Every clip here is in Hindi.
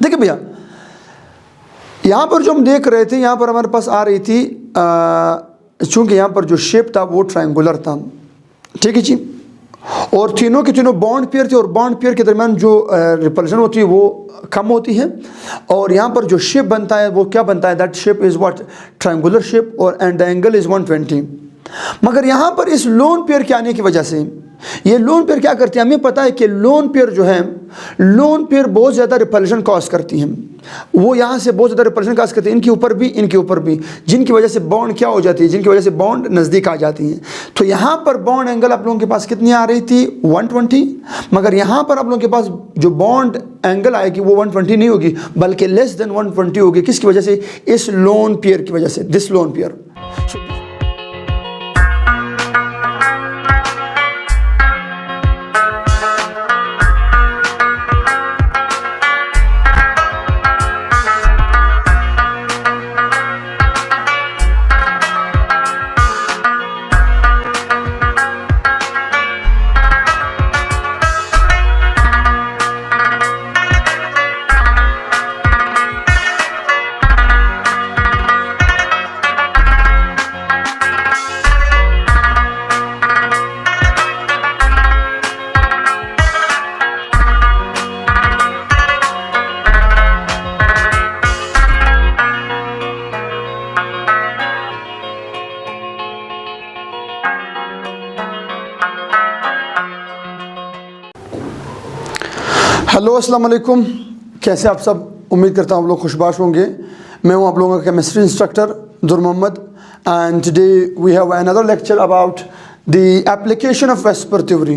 देखिए भैया, यहाँ पर जो हम देख रहे थे, यहाँ पर हमारे पास आ रही थी, चूँकि यहाँ पर जो शेप था वो ट्रायंगुलर था, ठीक है जी, और तीनों के तीनों बॉन्ड पेयर थे, और बॉन्ड पेयर के दरमियान जो रिपल्शन होती है वो कम होती है, और यहाँ पर जो शेप बनता है वो क्या बनता है, that shape is what, triangular shape, और एंड एंगल इज़ 120। मगर यहाँ पर इस लोन पेयर के आने की वजह से ये लोन पेयर क्या करती है, हमें पता है कि लोन पेयर जो है, लोन पेयर बहुत ज़्यादा रिपल्शन कॉज करती हैं, वो यहाँ से बहुत ज़्यादा रिपल्शन कॉज करती है, इनके ऊपर भी, इनके ऊपर भी, जिनकी वजह से बॉन्ड क्या हो जाती है, जिनकी वजह से बॉन्ड नज़दीक आ जाती हैं। तो यहाँ पर बॉन्ड एंगल आप लोगों के पास कितनी आ रही थी, 120, मगर यहाँ पर आप लोगों के पास जो बॉन्ड एंगल आएगी वो 120 नहीं होगी, बल्कि लेस देन 120 होगी। किसकी वजह से, इस लोन पेयर की वजह से, दिस लोन पेयर। हेलो अस्सलाम वालेकुम, कैसे आप सब, उम्मीद करता हूँ आप लोग खुशबाश होंगे। मैं हूँ आप लोगों का chemistry instructor Dur Mohammad, and today we have another lecture about the application of VSEPR theory.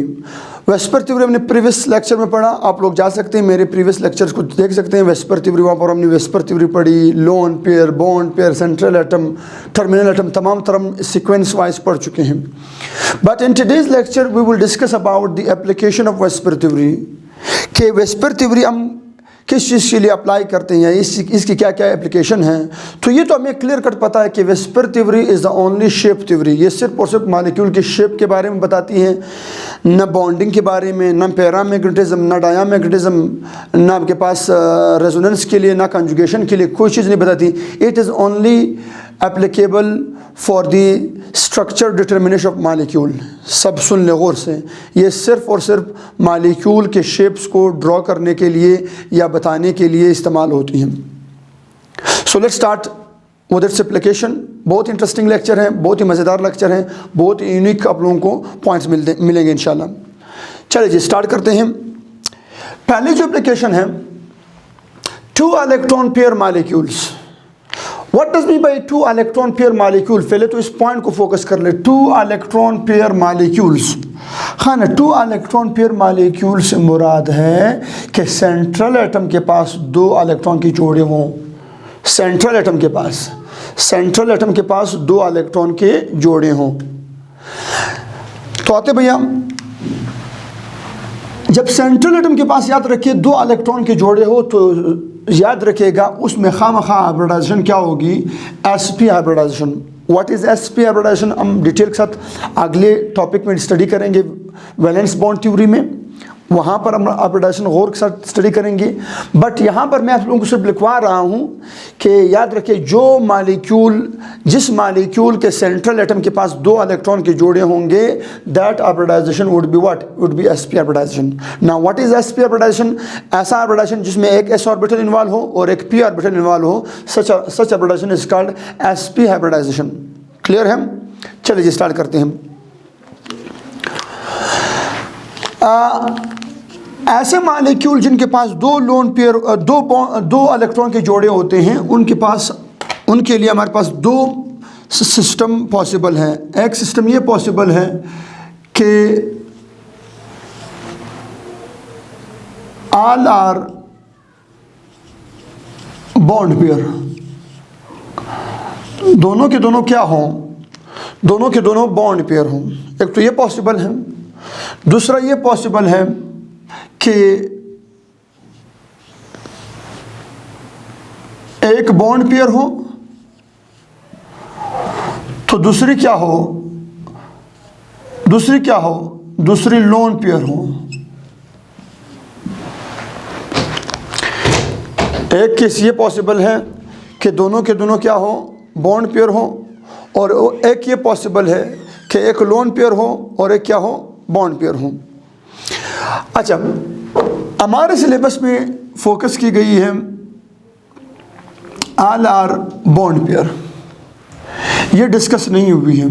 VSEPR theory हमने प्रीवियस लेक्चर में पढ़ा, आप लोग जा सकते हैं मेरे प्रीवियस लेक्चर्स को देख सकते हैं। वेस्पर थ्योरी, वहाँ पर हमने वेस्पर थ्योरी पढ़ी, lone pair, bond pair, central atom, terminal atom, तमाम तरह सीक्वेंस वाइज पढ़ चुके हैं। But in today's lecture we will discuss about the application of VSEPR theory, कि वेस्पर थ्योरी हम किस चीज़ के लिए अप्लाई करते हैं, इसकी क्या क्या एप्लीकेशन है। तो ये तो हमें क्लियर कट पता है कि VSEPR theory is the only shape theory. ये सिर्फ और सिर्फ मालिक्यूल के शेप के बारे में बताती है, न बॉन्डिंग के बारे में, न पैरामैग्नेटिज्म, न डायामैग्नेटिज्म, न आपके पास रेजोनेंस के लिए, न कंजुगेशन के लिए, कोई चीज़ नहीं बताती। It is only applicable for the structure determination of molecule. सब सुन ले गौर से, ये सिर्फ और सिर्फ मालिक्यूल के शेप्स को ड्रॉ करने के लिए या बताने के लिए इस्तेमाल होती हैं। सो let's start with its application. बहुत इंटरेस्टिंग लेक्चर है, बहुत ही मज़ेदार लेक्चर है, बहुत यूनिक आप लोगों को पॉइंट्स मिलेंगे इंशाल्लाह। चलिए जी स्टार्ट करते हैं। पहली जो एप्लीकेशन है, 2 electron pair molecules. What does mean by 2 electron pair molecule? पहले तो इस पॉइंट को फोकस कर ले, 2 इलेक्ट्रॉन पेयर मालिक्यूल्स। हाँ ना, 2 इलेक्ट्रॉन पेयर मालिक्यूल से मुराद है कि सेंट्रल एटम के पास 2 इलेक्ट्रॉन की जोड़े हों। सेंट्रल एटम के पास 2 इलेक्ट्रॉन के जोड़े हों। तो आते भैया, जब सेंट्रल एटम के पास याद रखिए 2 इलेक्ट्रॉन के जोड़े हो, तो याद रखिएगा उसमें खामखा हाइब्रिडाइजेशन क्या होगी, sp hybridization. What is sp hybridization हम डिटेल के साथ अगले टॉपिक में स्टडी करेंगे, वैलेंस बॉन्ड थ्योरी में, वहाँ पर हम हाइब्रिडाइजेशन गौर के साथ स्टडी करेंगे। बट यहाँ पर मैं आप लोगों को सिर्फ लिखवा रहा हूँ कि याद रखिए जिस मालिक्यूल के सेंट्रल एटम के पास 2 इलेक्ट्रॉन के जोड़े होंगे, that hybridization would be what, would be sp hybridization. Now what is sp hybridization? ऐसा हाइब्रिडाइजेशन जिसमें एक s ऑर्बिटल इन्वॉल्व हो और एक p ऑर्बिटल इन्वॉल्व हो, such hybridisation is called sp hybridisation. Clear है? चलिए जी स्टार्ट करते हैं। ऐसे मालिक्यूल जिनके पास 2 लोन पेयर, 2 इलेक्ट्रॉन के जोड़े होते हैं, उनके लिए हमारे पास 2 सिस्टम पॉसिबल हैं। एक सिस्टम ये पॉसिबल है कि ऑल आर बॉन्ड पेयर, दोनों के दोनों क्या हों, दोनों के दोनों बॉन्ड पेयर हों। एक तो ये पॉसिबल है। दूसरा ये पॉसिबल है कि एक बॉन्ड पेयर हो तो दूसरी क्या हो, दूसरी लोन पेयर हो। एक केस ये पॉसिबल है कि दोनों के दोनों क्या हो, बॉन्ड पेयर हो, और एक ये पॉसिबल है कि एक लोन पेयर हो और एक क्या हो, बॉन्ड पेयर हो। अच्छा, हमारे सिलेबस में फोकस की गई है ऑल आर बॉन्ड पेयर, ये डिस्कस नहीं हुई है।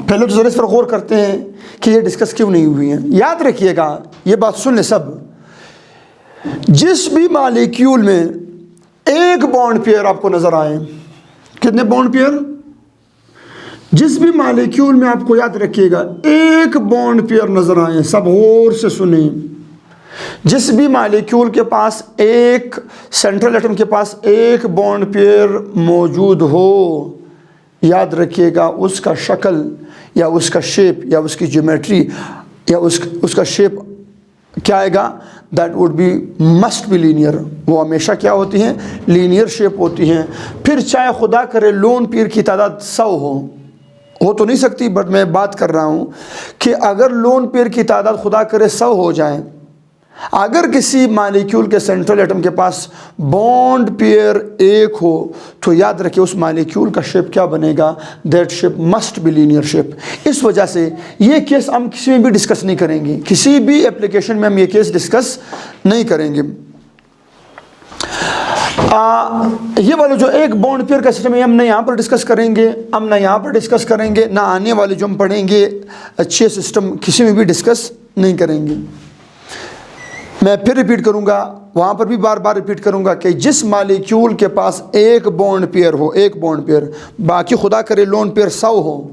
पहले तो ज़रा इस पर गौर करते हैं कि ये डिस्कस क्यों नहीं हुई है। याद रखिएगा, ये बात सुन ले सब, जिस भी मॉलिक्यूल में एक बॉन्ड पेयर आपको नज़र आए, कितने बॉन्ड पेयर, जिस भी मॉलिक्यूल में आपको याद रखिएगा एक बॉन्ड पेयर नज़र आए, सब गौर से सुने, जिस भी मॉलिक्यूल के पास एक सेंट्रल एटम के पास एक बॉन्ड पेयर मौजूद हो, याद रखिएगा उसका शक्ल या उसका शेप या उसकी ज्योमेट्री या उसका शेप क्या आएगा, that would be must be linear. वो हमेशा क्या होती हैं, लीनियर शेप होती हैं। फिर चाहे खुदा करे लोन पेयर की तादाद 100 हो तो नहीं सकती, बट मैं बात कर रहा हूँ कि अगर लोन पेयर की तादाद खुदा करे 100 हो जाए, अगर किसी मॉलिक्यूल के सेंट्रल एटम के पास बॉन्ड पेयर एक हो, तो याद रखिए उस मॉलिक्यूल का शेप क्या बनेगा, that shape must be linear shape. इस वजह से ये केस हम किसी में भी डिस्कस नहीं करेंगे, किसी भी एप्लीकेशन में हम ये केस डिस्कस नहीं करेंगे। ये वाले जो एक बॉन्ड पेयर का सिस्टम है, हम ना यहाँ पर डिस्कस करेंगे, हम ना यहाँ पर डिस्कस करेंगे, ना आने वाले जो हम पढ़ेंगे अच्छे सिस्टम किसी में भी डिस्कस नहीं करेंगे। मैं फिर रिपीट करूंगा, वहाँ पर भी बार बार रिपीट करूंगा कि जिस मॉलिक्यूल के पास एक बॉन्ड पेयर हो, एक बॉन्ड पेयर, बाकी खुदा करे लोन पेयर 100 हो,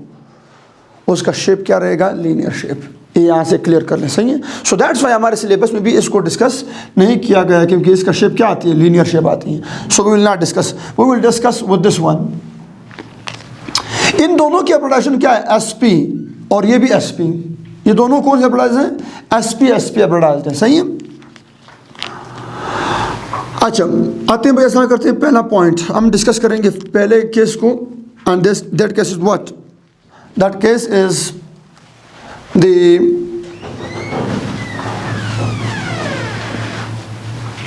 उसका शेप क्या रहेगा, लीनियर शेप। ये यहाँ से क्लियर कर लें, सही है। सो दैट्स वाई हमारे सिलेबस में भी इसको डिस्कस नहीं किया गया, क्योंकि इसका शेप क्या आती है, लीनियर शेप आती है। So we will not discuss, we will discuss with this one. इन दोनों की एब्रोडाइजेशन क्या है, एसपी, और ये भी एसपी। ये दोनों कौन से एब्रोडाइज हैं, एसपी एसपी एब्रोडाइज हैं, सही है। अच्छा, आते हैं भाई, ऐसा करते हैं, पहला पॉइंट हम डिस्कस करेंगे पहले केस को, and that case is what, that case is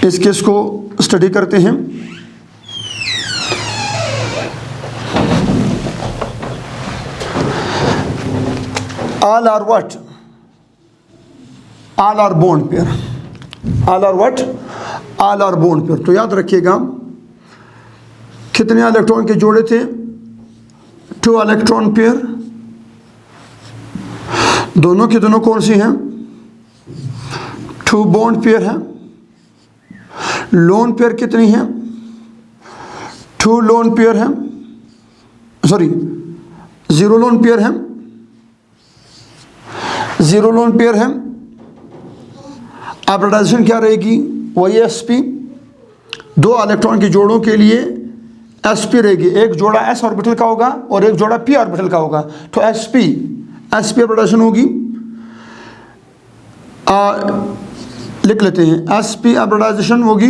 इस केस को स्टडी करते हैं। All are what, all are bond pair, all are what, all are bond pair. तो याद रखिएगा कितने इलेक्ट्रॉन के जोड़े थे, 2 इलेक्ट्रॉन पेयर, दोनों के दोनों कौन सी हैं, 2 बॉन्ड पेयर हैं। लोन पेयर कितनी हैं, 2 लोन पेयर हैं, सॉरी 0 लोन पेयर हैं, 0 लोन पेयर हैं। हाइब्रिडाइजेशन क्या रहेगी, वही एसपी। 2 इलेक्ट्रॉन के जोड़ों के लिए एसपी रहेगी, एक जोड़ा एस ऑर्बिटल का होगा और एक जोड़ा पी ऑर्बिटल का होगा, तो एसपी हाइब्रिडाइजेशन होगी। लिख लेते हैं, एसपी हाइब्रिडाइजेशन होगी।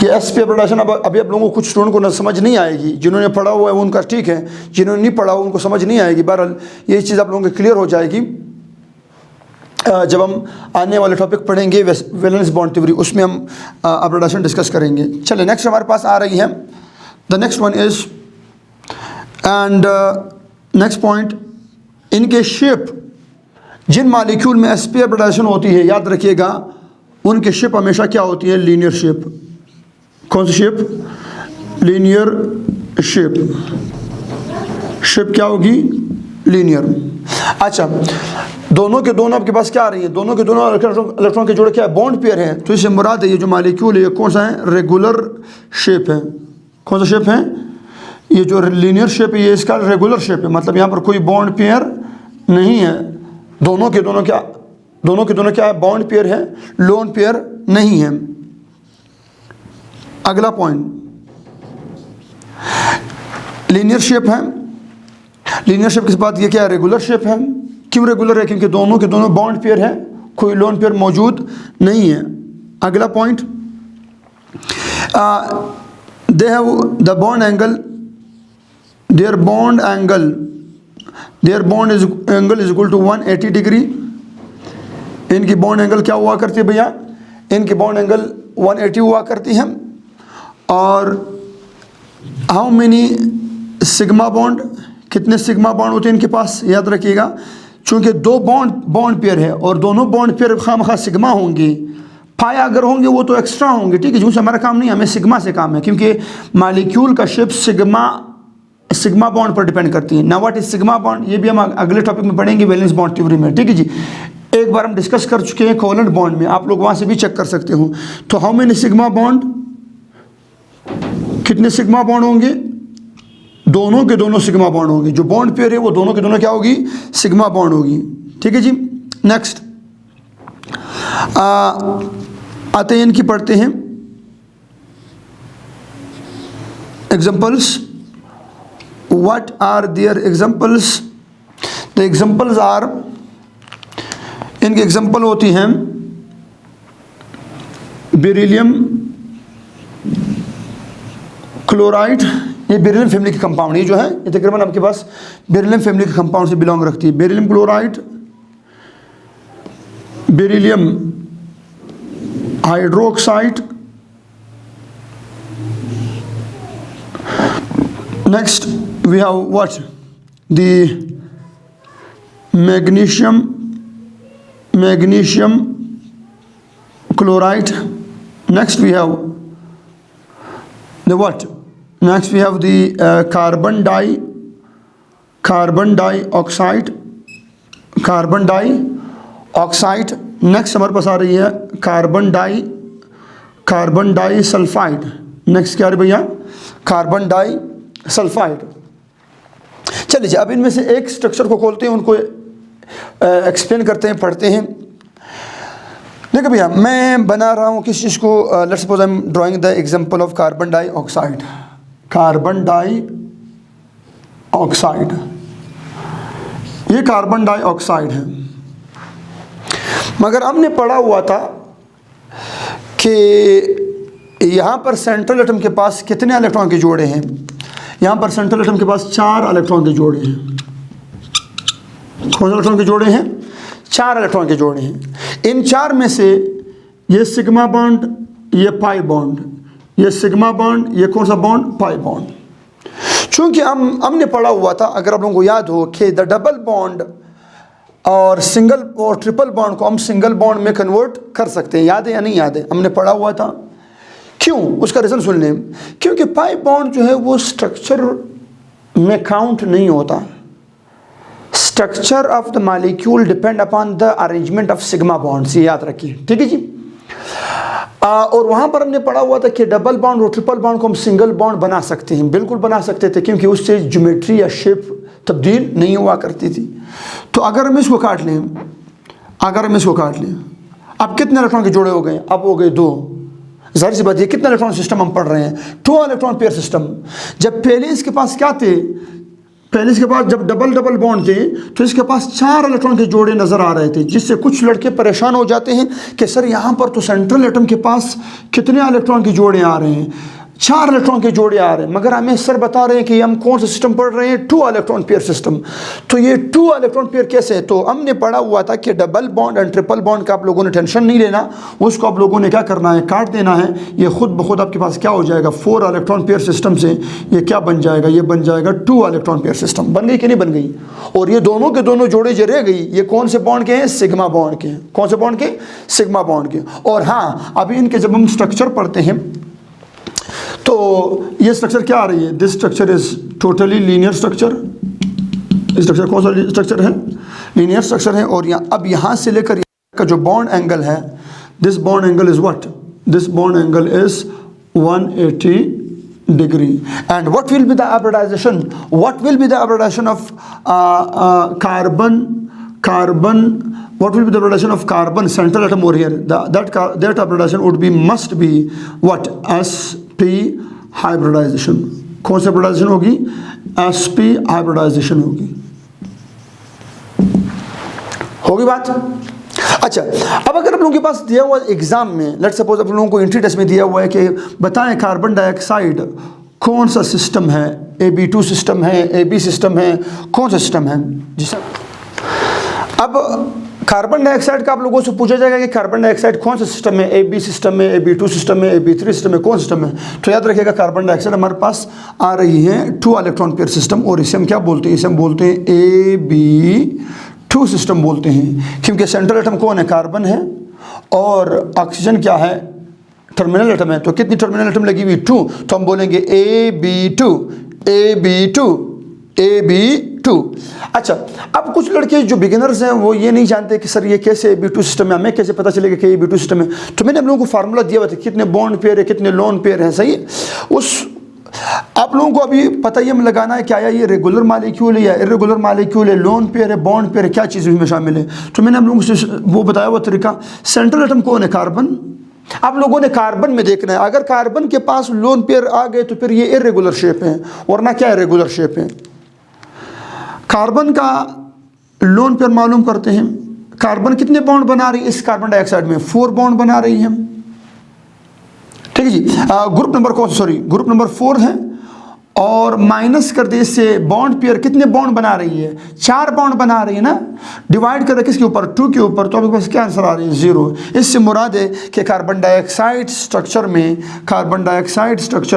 ये एसपी हाइब्रिडाइजेशन अभी आप लोगों को कुछ स्टूडेंट को समझ नहीं आएगी, जिन्होंने पढ़ा हुआ है उनका ठीक है, जिन्होंने नहीं पढ़ा हुआ उनको समझ नहीं आएगी। बहरहाल ये चीज़ आप लोगों को क्लियर हो जाएगी जब हम आने वाले टॉपिक पढ़ेंगे वैलेंस बॉन्ड थ्योरी, उसमें हम हाइब्रिडाइजेशन डिस्कस करेंगे। चलिए नेक्स्ट हमारे पास आ रही है, the next one is, and next point, इनके शेप, जिन मॉलिक्यूल में एसपी हाइब्रिडाइजेशन होती है, याद रखिएगा उनके शेप हमेशा क्या होती है, लीनियर शेप। कौन सी शेप, लीनियर शेप। शेप क्या होगी, लीनियर। अच्छा, दोनों के दोनों आपके पास क्या आ रही है, दोनों के दोनों इलेक्ट्रॉन के जोड़े क्या है, बॉन्ड पेयर हैं। तो इससे मुराद है ये जो मॉलिक्यूल है ये कौन सा है, रेगुलर शेप है। कौन सा शेप है, ये जो लीनियर शेप है ये इसका रेगुलर शेप है, मतलब यहाँ पर कोई बॉन्ड पेयर नहीं है। दोनों के दोनों क्या है, बॉन्ड पेयर है, लोन पेयर नहीं है। अगला पॉइंट, लीनियर शेप है। लीनियर शेप के बाद ये क्या है, रेगुलर शेप है। क्यों रेगुलर है, क्योंकि दोनों के दोनों बॉन्ड पेयर है, कोई लोन पेयर मौजूद नहीं है। अगला point, they have the bond angle, there bond angle is equal to 180 degree. इनकी बॉन्ड एंगल क्या हुआ करती है भैया, इनकी बॉन्ड एंगल 180 हुआ करती है। और हाउ मेनी सिग्मा बॉन्ड, कितने सिग्मा बॉन्ड होते हैं इनके पास, याद रखिएगा। चूँकि दो बॉन्ड पेयर है और दोनों बॉन्ड पेयर खामखा सिग्मा होंगे, पाया अगर होंगे वो तो एक्स्ट्रा होंगे, ठीक है, जो हमारा काम नहीं, हमें सिग्मा से काम है, क्योंकि मालिक्यूल का शेप सिग्मा बॉन्ड पर डिपेंड करती है। Now what is sigma bond, ये भी हम अगले टॉपिक में पढ़ेंगे वैलेंस बॉन्ड थ्योरी में, ठीक है जी। एक बार हम डिस्कस कर चुके हैं कोवेलेंट बॉन्ड में, आप लोग वहाँ से भी चेक कर सकते हो। तो हाउ मेनी सिग्मा बॉन्ड, कितने सिग्मा बॉन्ड होंगे, दोनों के दोनों सिग्मा बॉन्ड होंगे। जो बॉन्ड पेयर है वो दोनों के दोनों क्या होगी, सिग्मा बॉन्ड होगी, ठीक है जी। नेक्स्ट आते हैं इनकी, पढ़ते हैं examples. What are their examples, the examples are, इनकी एग्जाम्पल होती हैं बेरिलियम क्लोराइड, ये बेरिलियम फैमिली के कंपाउंड, ये जो है ये तकरीबन आपके पास बेरिलियम फैमिली के कंपाउंड से बिलोंग रखती है। Beryllium chloride, beryllium hydroxide, next we have what, the magnesium chloride. Next we have the what, next we have the carbon dioxide. Next हमारे पास आ रही है कार्बन डाई सल्फाइड। नेक्स्ट क्या है भैया, कार्बन डाई सल्फाइड। चलिए अब इनमें से एक स्ट्रक्चर को खोलते हैं, उनको एक्सप्लेन करते हैं, पढ़ते हैं। देखो भैया, मैं बना रहा हूँ किस चीज़ को, let's suppose I am drawing the example of carbon dioxide. ये कार्बन डाइऑक्साइड है, मगर हमने पढ़ा हुआ था कि यहाँ पर सेंट्रल एटम के पास कितने इलेक्ट्रॉन के जोड़े हैं। यहाँ पर सेंट्रल एटम के पास 4 इलेक्ट्रॉन के जोड़े हैं। कौन से इलेक्ट्रॉन के जोड़े हैं, 4 इलेक्ट्रॉन के जोड़े हैं। इन 4 में से ये सिग्मा बॉन्ड, ये पाई बॉन्ड, ये सिग्मा बॉन्ड, ये कौन सा बॉन्ड, पाई बॉन्ड। चूँकि हमने पढ़ा हुआ था, अगर आप लोगों को याद हो, कि द डबल बॉन्ड और सिंगल और ट्रिपल बॉन्ड को हम सिंगल बॉन्ड में कन्वर्ट कर सकते हैं। याद है या नहीं याद है, हमने पढ़ा हुआ था। क्यों, उसका रीज़न सुन लें। क्योंकि पाई बॉन्ड जो है वो स्ट्रक्चर में काउंट नहीं होता। Structure of the molecule depend upon the arrangement of sigma bonds, ये याद रखिए, ठीक है जी। और वहाँ पर हमने पढ़ा हुआ था कि डबल बॉन्ड और ट्रिपल बॉन्ड को हम सिंगल बॉन्ड बना सकते हैं। बिल्कुल बना सकते थे, क्योंकि उससे ज्योमेट्री या शेप तब्दील नहीं हुआ करती थी। तो अगर हम इसको काट लें, अब कितने इलेक्ट्रॉन के जोड़े हो गए, अब हो गए 2। जाहिर सी बात है, कितना इलेक्ट्रॉन सिस्टम हम पढ़ रहे हैं, 2 इलेक्ट्रॉन पेयर सिस्टम। जब पहले इसके पास क्या थे, पहले इसके पास जब डबल बॉन्ड थे तो इसके पास 4 इलेक्ट्रॉन के जोड़े नज़र आ रहे थे, जिससे कुछ लड़के परेशान हो जाते हैं कि सर यहाँ पर तो सेंट्रल एटम के पास कितने इलेक्ट्रॉन के जोड़े आ रहे हैं, 4 इलेक्ट्रॉन के जोड़े आ रहे हैं। मगर हमें सर बता रहे हैं कि हम कौन सा सिस्टम पढ़ रहे हैं, 2 इलेक्ट्रॉन पेयर सिस्टम। तो ये 2 इलेक्ट्रॉन पेयर कैसे है, तो हमने पढ़ा हुआ था कि double bond and triple bond का आप लोगों ने टेंशन नहीं लेना, उसको आप लोगों ने क्या करना है, काट देना है। ये खुद ब खुद आपके पास क्या हो जाएगा, 4 इलेक्ट्रॉन पेयर सिस्टम से ये क्या बन जाएगा, ये बन जाएगा 2 इलेक्ट्रॉन पेयर सिस्टम। बन गई कि नहीं बन गई। और ये दोनों के दोनों जोड़े जो रह गई, ये कौन से बॉन्ड के हैं, सिग्मा बॉन्ड के। कौन से बॉन्ड के, सिग्मा बॉन्ड के। और हाँ, अभी इनके जब हम स्ट्रक्चर पढ़ते हैं तो ये स्ट्रक्चर क्या आ रही है, this structure is totally linear structure. इस स्ट्रक्चर कौन सा स्ट्रक्चर है, लीनियर स्ट्रक्चर है। और अब यहाँ से लेकर का जो बॉन्ड एंगल है, this bond angle is what, this bond angle is 180 degree. And what will be the hybridization, what will be the hybridization of carbon, what will be the hybridization of carbon central atom over here, that hybridization would be, must be what, sp hybridization। कौन सी hybridization होगी, sp hybridization होगी बात। अच्छा, अब अगर आप लोगों के पास दिया हुआ एग्जाम में, लेट्स सपोज आप लोगों को एंट्री टेस्ट में दिया हुआ है कि बताएं कार्बन डाइऑक्साइड कौन सा सिस्टम है, AB2 सिस्टम है, AB सिस्टम है, कौन सा सिस्टम है। जी सर। अब कार्बन डाइऑक्साइड का आप लोगों से पूछा जाएगा कि कार्बन डाइऑक्साइड कौन सा सिस्टम है, AB सिस्टम है, AB2 सिस्टम है, AB3 सिस्टम है, कौन सिस्टम है? तो याद रखिएगा कार्बन डाइऑक्साइड हमारे पास आ रही है 2 इलेक्ट्रॉन पेयर सिस्टम, और इसे हम क्या बोलते हैं? इसे हम बोलते हैं AB2 सिस्टम बोलते हैं, क्योंकि सेंट्रल एटम कौन है? कार्बन है, और ऑक्सीजन क्या है? टर्मिनल एटम है। तो कितनी टर्मिनल एटम लगी हुई? 2। तो हम बोलेंगे AB2 AB2 AB2। अच्छा, अब कुछ लड़के जो बिगिनर्स हैं वो ये नहीं जानते कि सर ये कैसे AB2 सिस्टम है, हमें कैसे पता चलेगा कि AB2 सिस्टम है? तो मैंने आप लोगों को फार्मूला दिया हुआ था, कितने बॉन्ड पेयर है, कितने लोन पेयर है, सही है? उस आप लोगों को अभी पता ही हमें लगाना है क्या ये रेगुलर मालिक्यूल है या इरेगुलर मालिक्यूल है, लोन पेयर है, बॉन्ड पेयर है, क्या चीज़ इसमें शामिल है? तो मैंने आप लोगों को वो बताया हुआ तरीका। सेंट्रल एटम कौन है? कार्बन। आप लोगों ने कार्बन में देखना है, अगर कार्बन के पास लोन पेयर आ गए तो फिर ये इरेगुलर शेप है, वरना क्या है? रेगुलर शेप है। कार्बन का लोन पेयर मालूम करते हैं। कार्बन कितने बॉन्ड बना रही है इस कार्बन डाइऑक्साइड में? 4 बॉन्ड बना रही है, ठीक है जी। ग्रुप नंबर 4 है, और माइनस कर दे इससे बॉन्ड पेयर कितने बॉन्ड बना रही है? 4 बॉन्ड बना रही है ना। डिवाइड कर दे किसके ऊपर? 2 के ऊपर। तो आपके पास क्या आंसर आ रही है? 0। इससे मुराद है कि कार्बन डाइऑक्साइड स्ट्रक्चर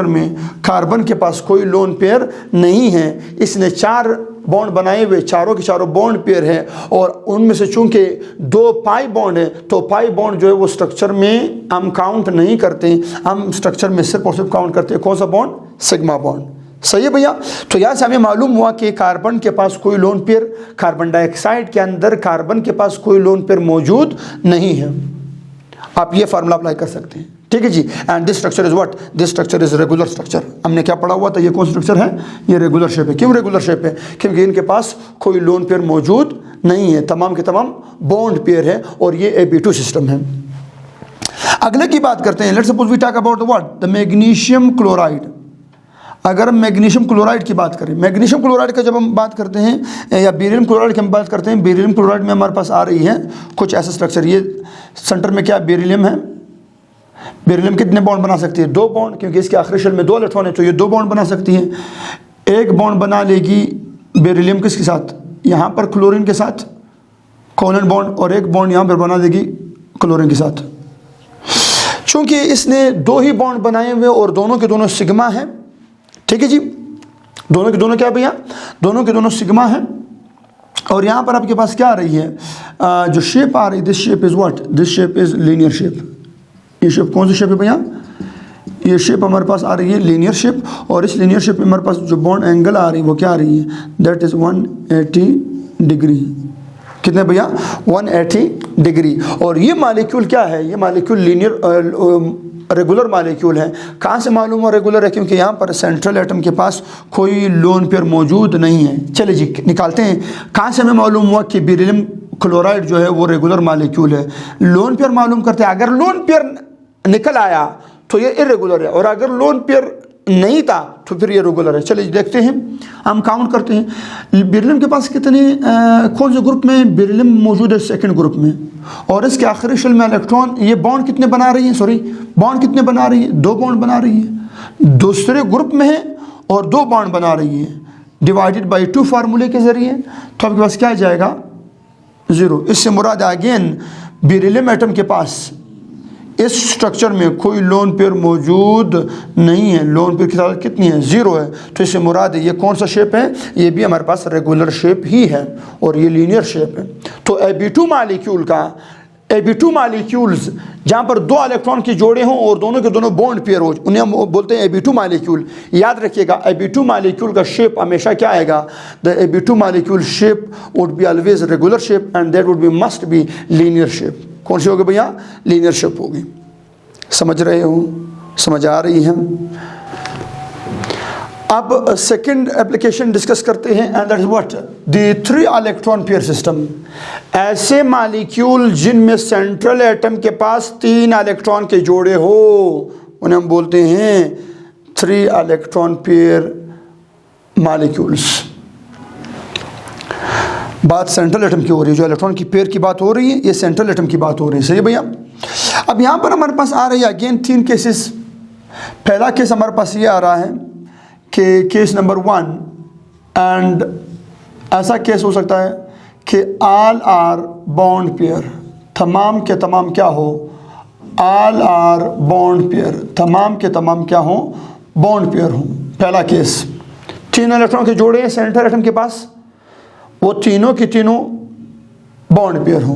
में कार्बन के पास कोई लोन पेयर नहीं है। इसने 4 बॉन्ड बनाए हुए, चारों के चारों बॉन्ड पेयर है, और उनमें से चूंकि 2 पाई बॉन्ड है, तो पाई बॉन्ड जो है वो स्ट्रक्चर में हम काउंट नहीं करते, हम स्ट्रक्चर में सिर्फ और सिर्फ काउंट करते हैं कौन सा बॉन्ड? Sigma bond. सही है भैया? तो यहाँ से हमें मालूम हुआ कि कार्बन के पास कोई लोन पेयर, कार्बन डाइऑक्साइड के अंदर कार्बन के पास कोई लोन पेयर मौजूद नहीं है। आप ये फार्मूला अप्लाई कर सकते हैं, ठीक है जी। And this structure is what? This structure is regular structure. हमने क्या पढ़ा हुआ था? ये कौन स्ट्रक्चर है? ये रेगुलर शेप है। क्यों रेगुलर शेप है? क्योंकि इनके पास कोई लोन पेयर मौजूद नहीं है, तमाम के तमाम बॉन्ड पेयर है, और ये AB2 सिस्टम है। अगले की बात करते हैं। Let's suppose we talk about what? The magnesium chloride. अगर हम मैग्नीशियम क्लोराइड की बात करें, मैग्नीशियम क्लोराइड का जब हम बात करते हैं, या बेरिलियम क्लोराइड की हम बात करते हैं, बेरिलियम क्लोराइड में हमारे पास आ रही है कुछ ऐसा स्ट्रक्चर। ये सेंटर में क्या बेरिलियम है? बेरिलियम कितने बॉन्ड बना सकती है? 2 बॉन्ड, क्योंकि इसके आखिरी शेल में 2 इलेक्ट्रॉन है, तो ये 2 बॉन्ड बना सकती है। एक बॉन्ड बना लेगी बेरिलियम किसके साथ? यहाँ पर क्लोरीन के साथ, कोवलेंट बॉन्ड, और एक बॉन्ड यहाँ पर बना देगी क्लोरीन के साथ। चूंकि इसने 2 ही बॉन्ड बनाए हुए और दोनों के दोनों सिग्मा है, ठीक है जी। दोनों के दोनों क्या भैया? दोनों के दोनों सिग्मा है। और यहाँ पर आपके पास क्या आ रही है? जो शेप आ रही है, this shape is what? This shape is linear shape. ये शेप कौन सी शेप है भैया? ये शेप हमारे पास आ रही है लीनियर शेप, और इस लीनियर शेप में हमारे पास जो बॉन्ड एंगल आ रही है वो क्या आ रही है? That is 180 degree. कितने भैया? 180 डिग्री। और ये मालिक्यूल क्या है? ये मालिक्यूल लीनियर रेगुलर मालिक्यूल है। कहाँ से मालूम है रेगुलर है? क्योंकि यहाँ पर सेंट्रल एटम के पास कोई लोन पेयर मौजूद नहीं है। चलिए जी निकालते हैं। कहाँ से हमें मालूम हुआ कि बेरिलियम क्लोराइड जो है वो रेगुलर मालिक्यूल है? लोन पेयर मालूम करते हैं। अगर लोन पेयर निकल आया तो ये इरेगुलर है, और अगर लोन पेयर नहीं था तो फिर ये रेगुलर है। चलिए देखते हैं, हम काउंट करते हैं। बेरिलियम के पास कितने कौन से ग्रुप में बेरिलियम मौजूद है? सेकंड ग्रुप में, और इसके आखिरी शेल में इलेक्ट्रॉन। ये बॉन्ड कितने बना रही है? बॉन्ड कितने बना रही है? 2 बॉन्ड बना रही है। दूसरे ग्रुप में है और 2 बॉन्ड बना रही है, डिवाइडेड बाई 2 फार्मूले के जरिए। तो आपके पास क्या आ जाएगा? 0। इससे मुराद अगेन बेरिलियम एटम के पास इस स्ट्रक्चर में कोई लोन पेयर मौजूद नहीं है। लोन पेयर की तादाद कितनी है? 0 है। तो इससे मुराद है ये कौन सा शेप है? ये भी हमारे पास रेगुलर शेप ही है, और ये लीनियर शेप है। तो AB2 मालिक्यूल का, AB2 मालिक्यूल्स जहाँ पर 2 इलेक्ट्रॉन की जोड़े हों और दोनों के दोनों बॉन्ड पेयर हो, उन्हें हम बोलते हैं AB2 मालिक्यूल। याद रखिएगा AB2 मालिक्यूल का शेप हमेशा क्या आएगा? The AB2 molecule shape would be always regular shape, and that would be must be linear shape. कौन सी होगी भैया? लीनियर शेप होगी। समझ रहे हो? समझ आ रही है? अब सेकंड एप्लीकेशन डिस्कस करते हैं, and that is what? The 3 electron pair system. ऐसे मालिक्यूल जिनमें सेंट्रल एटम के पास 3 इलेक्ट्रॉन के जोड़े हो, उन्हें हम बोलते हैं 3 इलेक्ट्रॉन पेयर मालिक्यूल्स। बात सेंट्रल एटम की हो रही है, जो इलेक्ट्रॉन की पेयर की बात हो रही है, ये सेंट्रल एटम की बात हो रही है। सही है भैया? अब यहाँ पर हमारे पास आ रही है अगेन 3 केसेस। पहला केस हमारे पास ये आ रहा है कि केस नंबर 1, एंड ऐसा केस हो सकता है कि ऑल आर बॉन्ड पेयर, तमाम के तमाम क्या हो, ऑल आर बॉन्ड पेयर, तमाम के तमाम क्या हो, बॉन्ड पेयर हो। पहला केस, 3 इलेक्ट्रॉन के जोड़े हैं सेंटर एटम के पास, वो तीनों की तीनों बॉन्ड पेयर हो।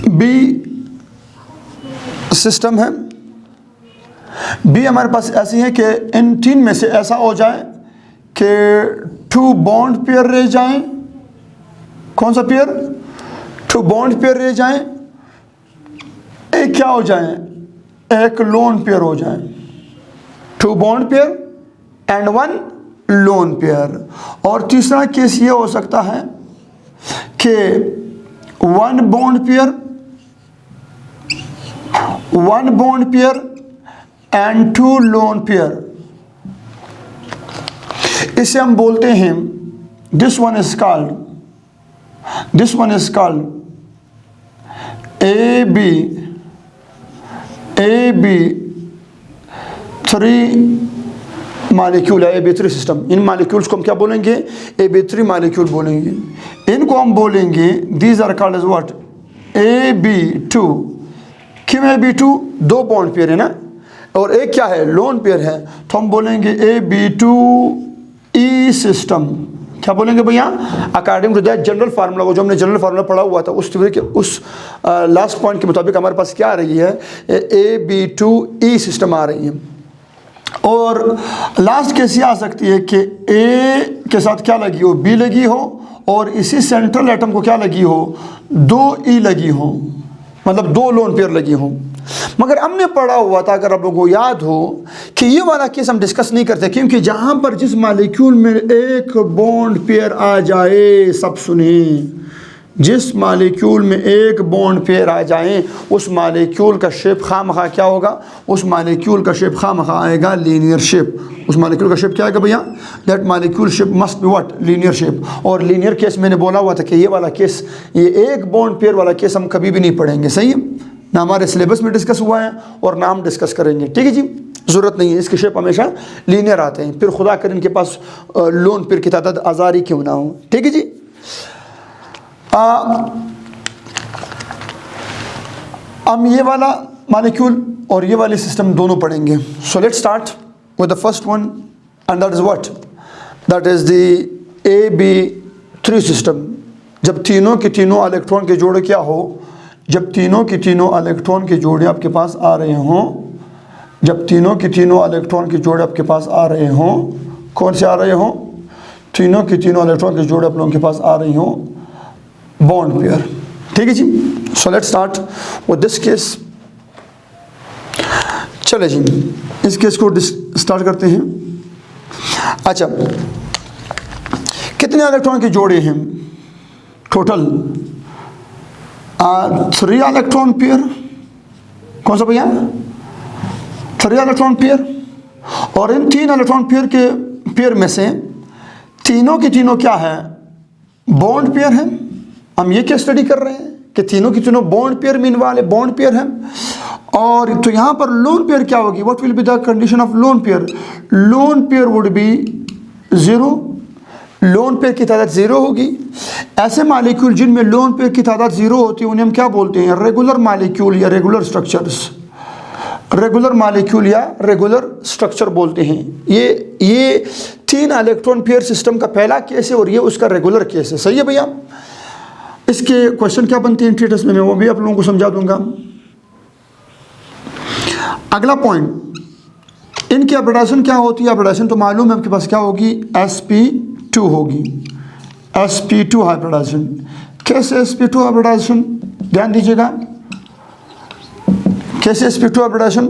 बी सिस्टम है, बी हमारे पास ऐसी है कि इन 3 में से ऐसा हो जाए कि 2 बॉन्ड पेयर रह जाएं। कौन सा पेयर? 2 बॉन्ड पेयर रह जाएं, एक क्या हो जाए, एक लोन पेयर हो जाए। 2 bond pair and 1 lone pair. और तीसरा केस ये हो सकता है कि 1 bond pair and 2 lone pair. इसे हम बोलते हैं, this one is called A B 3 molecule है, AB3 सिस्टम। इन मालिक्यूल्स को हम क्या बोलेंगे? AB3 मालिक्यूल बोलेंगे। इनको हम बोलेंगे, these are called as what? AB2। क्यों AB2? 2 बॉन्ड पेयर है ना, और एक क्या है, लोन पेयर है, तो हम बोलेंगे AB2E सिस्टम। क्या बोलेंगे भैया? According to that general formula, वो जो हमने जनरल फार्मूला पढ़ा हुआ था, उस लास्ट पॉइंट के मुताबिक हमारे पास क्या आ रही है, AB2E सिस्टम आ रही है। और लास्ट केस ये आ सकती है कि ए के साथ क्या लगी हो, बी लगी हो, और इसी सेंट्रल एटम को क्या लगी हो, 2 ई लगी हो, मतलब 2 लोन पेयर लगी हो। मगर हमने पढ़ा हुआ था, अगर आप लोगों को याद हो, कि ये वाला केस हम डिस्कस नहीं करते, क्योंकि जहाँ पर जिस मालिक्यूल में एक बॉन्ड पेयर आ जाए, सब सुने, जिस मालिक्यूल में एक बॉन्ड पेयर आ जाए, उस मालिक्यूल का शेप खामखा क्या होगा, उस मालिक्यूल का शेप खामखा आएगा लीनियर शेप। उस मालिक्यूल का शेप क्या आएगा भैया? That molecule shape must be what? Linear shape. और लीनियर केस मैंने बोला हुआ था कि ये वाला केस, ये एक बॉन्ड पेयर वाला केस हम कभी भी नहीं पढ़ेंगे, सही है ना, हमारे सिलेबस में डिस्कस हुआ है और ना हम डिस्कस करेंगे, ठीक है जी। ज़रूरत नहीं है, इसके शेप हमेशा लीनियर आते हैं। फिर खुदा कर इनके पास लोन पेयर की तादाद आज़ारी क्यों ना हो, ठीक है जी। हम ये वाला मालिक्यूल और ये वाली सिस्टम दोनों पढ़ेंगे। सो let's start with the first one, and that is what? That is the AB3 system. जब तीनों के तीनों इलेक्ट्रॉन के जोड़े क्या हो, जब तीनों के तीनों इलेक्ट्रॉन के जोड़े आपके पास आ रहे हों, जब तीनों के तीनों इलेक्ट्रॉन के जोड़े आपके पास आ रहे हों, कौन से आ रहे हों? तीनों के तीनों इलेक्ट्रॉन के जोड़े आप लोगों के पास आ रही हों, बॉन्ड पेयर, ठीक है जी। So let's start with this case. चले जी, इस केस को स्टार्ट करते हैं। अच्छा, कितने इलेक्ट्रॉन के जोड़े हैं टोटल? 3 electron pair. कौन सा भैया? 3 इलेक्ट्रॉन पेयर। और इन 3 इलेक्ट्रॉन पेयर में से तीनों की तीनों क्या है? बॉन्ड पेयर है। हम ये क्या स्टडी कर रहे हैं कि तीनों की तीनों बॉन्ड पेयर मीन वाले बॉन्ड पेयर हैं। और तो यहाँ पर लोन पेयर क्या होगी? What will be the condition of lone pair? Lone pair would be 0। Lone pair की तादाद 0 होगी। ऐसे मालिक्यूल जिनमें लोन पेयर की तादाद 0 होती है, उन्हें हम क्या बोलते हैं? रेगुलर मालिक्यूल या रेगुलर स्ट्रक्चर्स। रेगुलर मालिक्यूल या रेगुलर स्ट्रक्चर बोलते हैं। ये 3 इलेक्ट्रॉन पेयर सिस्टम का पहला केस है और ये उसका रेगुलर केस है, सही है भैया। इसके क्वेश्चन क्या बनते हैं ट्रीटस में, मैं वो भी आप लोगों को समझा दूंगा। अगला पॉइंट, इनकी हाइब्रिडाइजेशन क्या होती है? हाइब्रिडाइजेशन तो मालूम है आपके पास, क्या होगी? sp2 होगी। sp2 hybridisation. कैसे sp2 हाइब्रिडाइजेशन? ध्यान दीजिएगा, कैसे sp2 हाइब्रिडाइजेशन?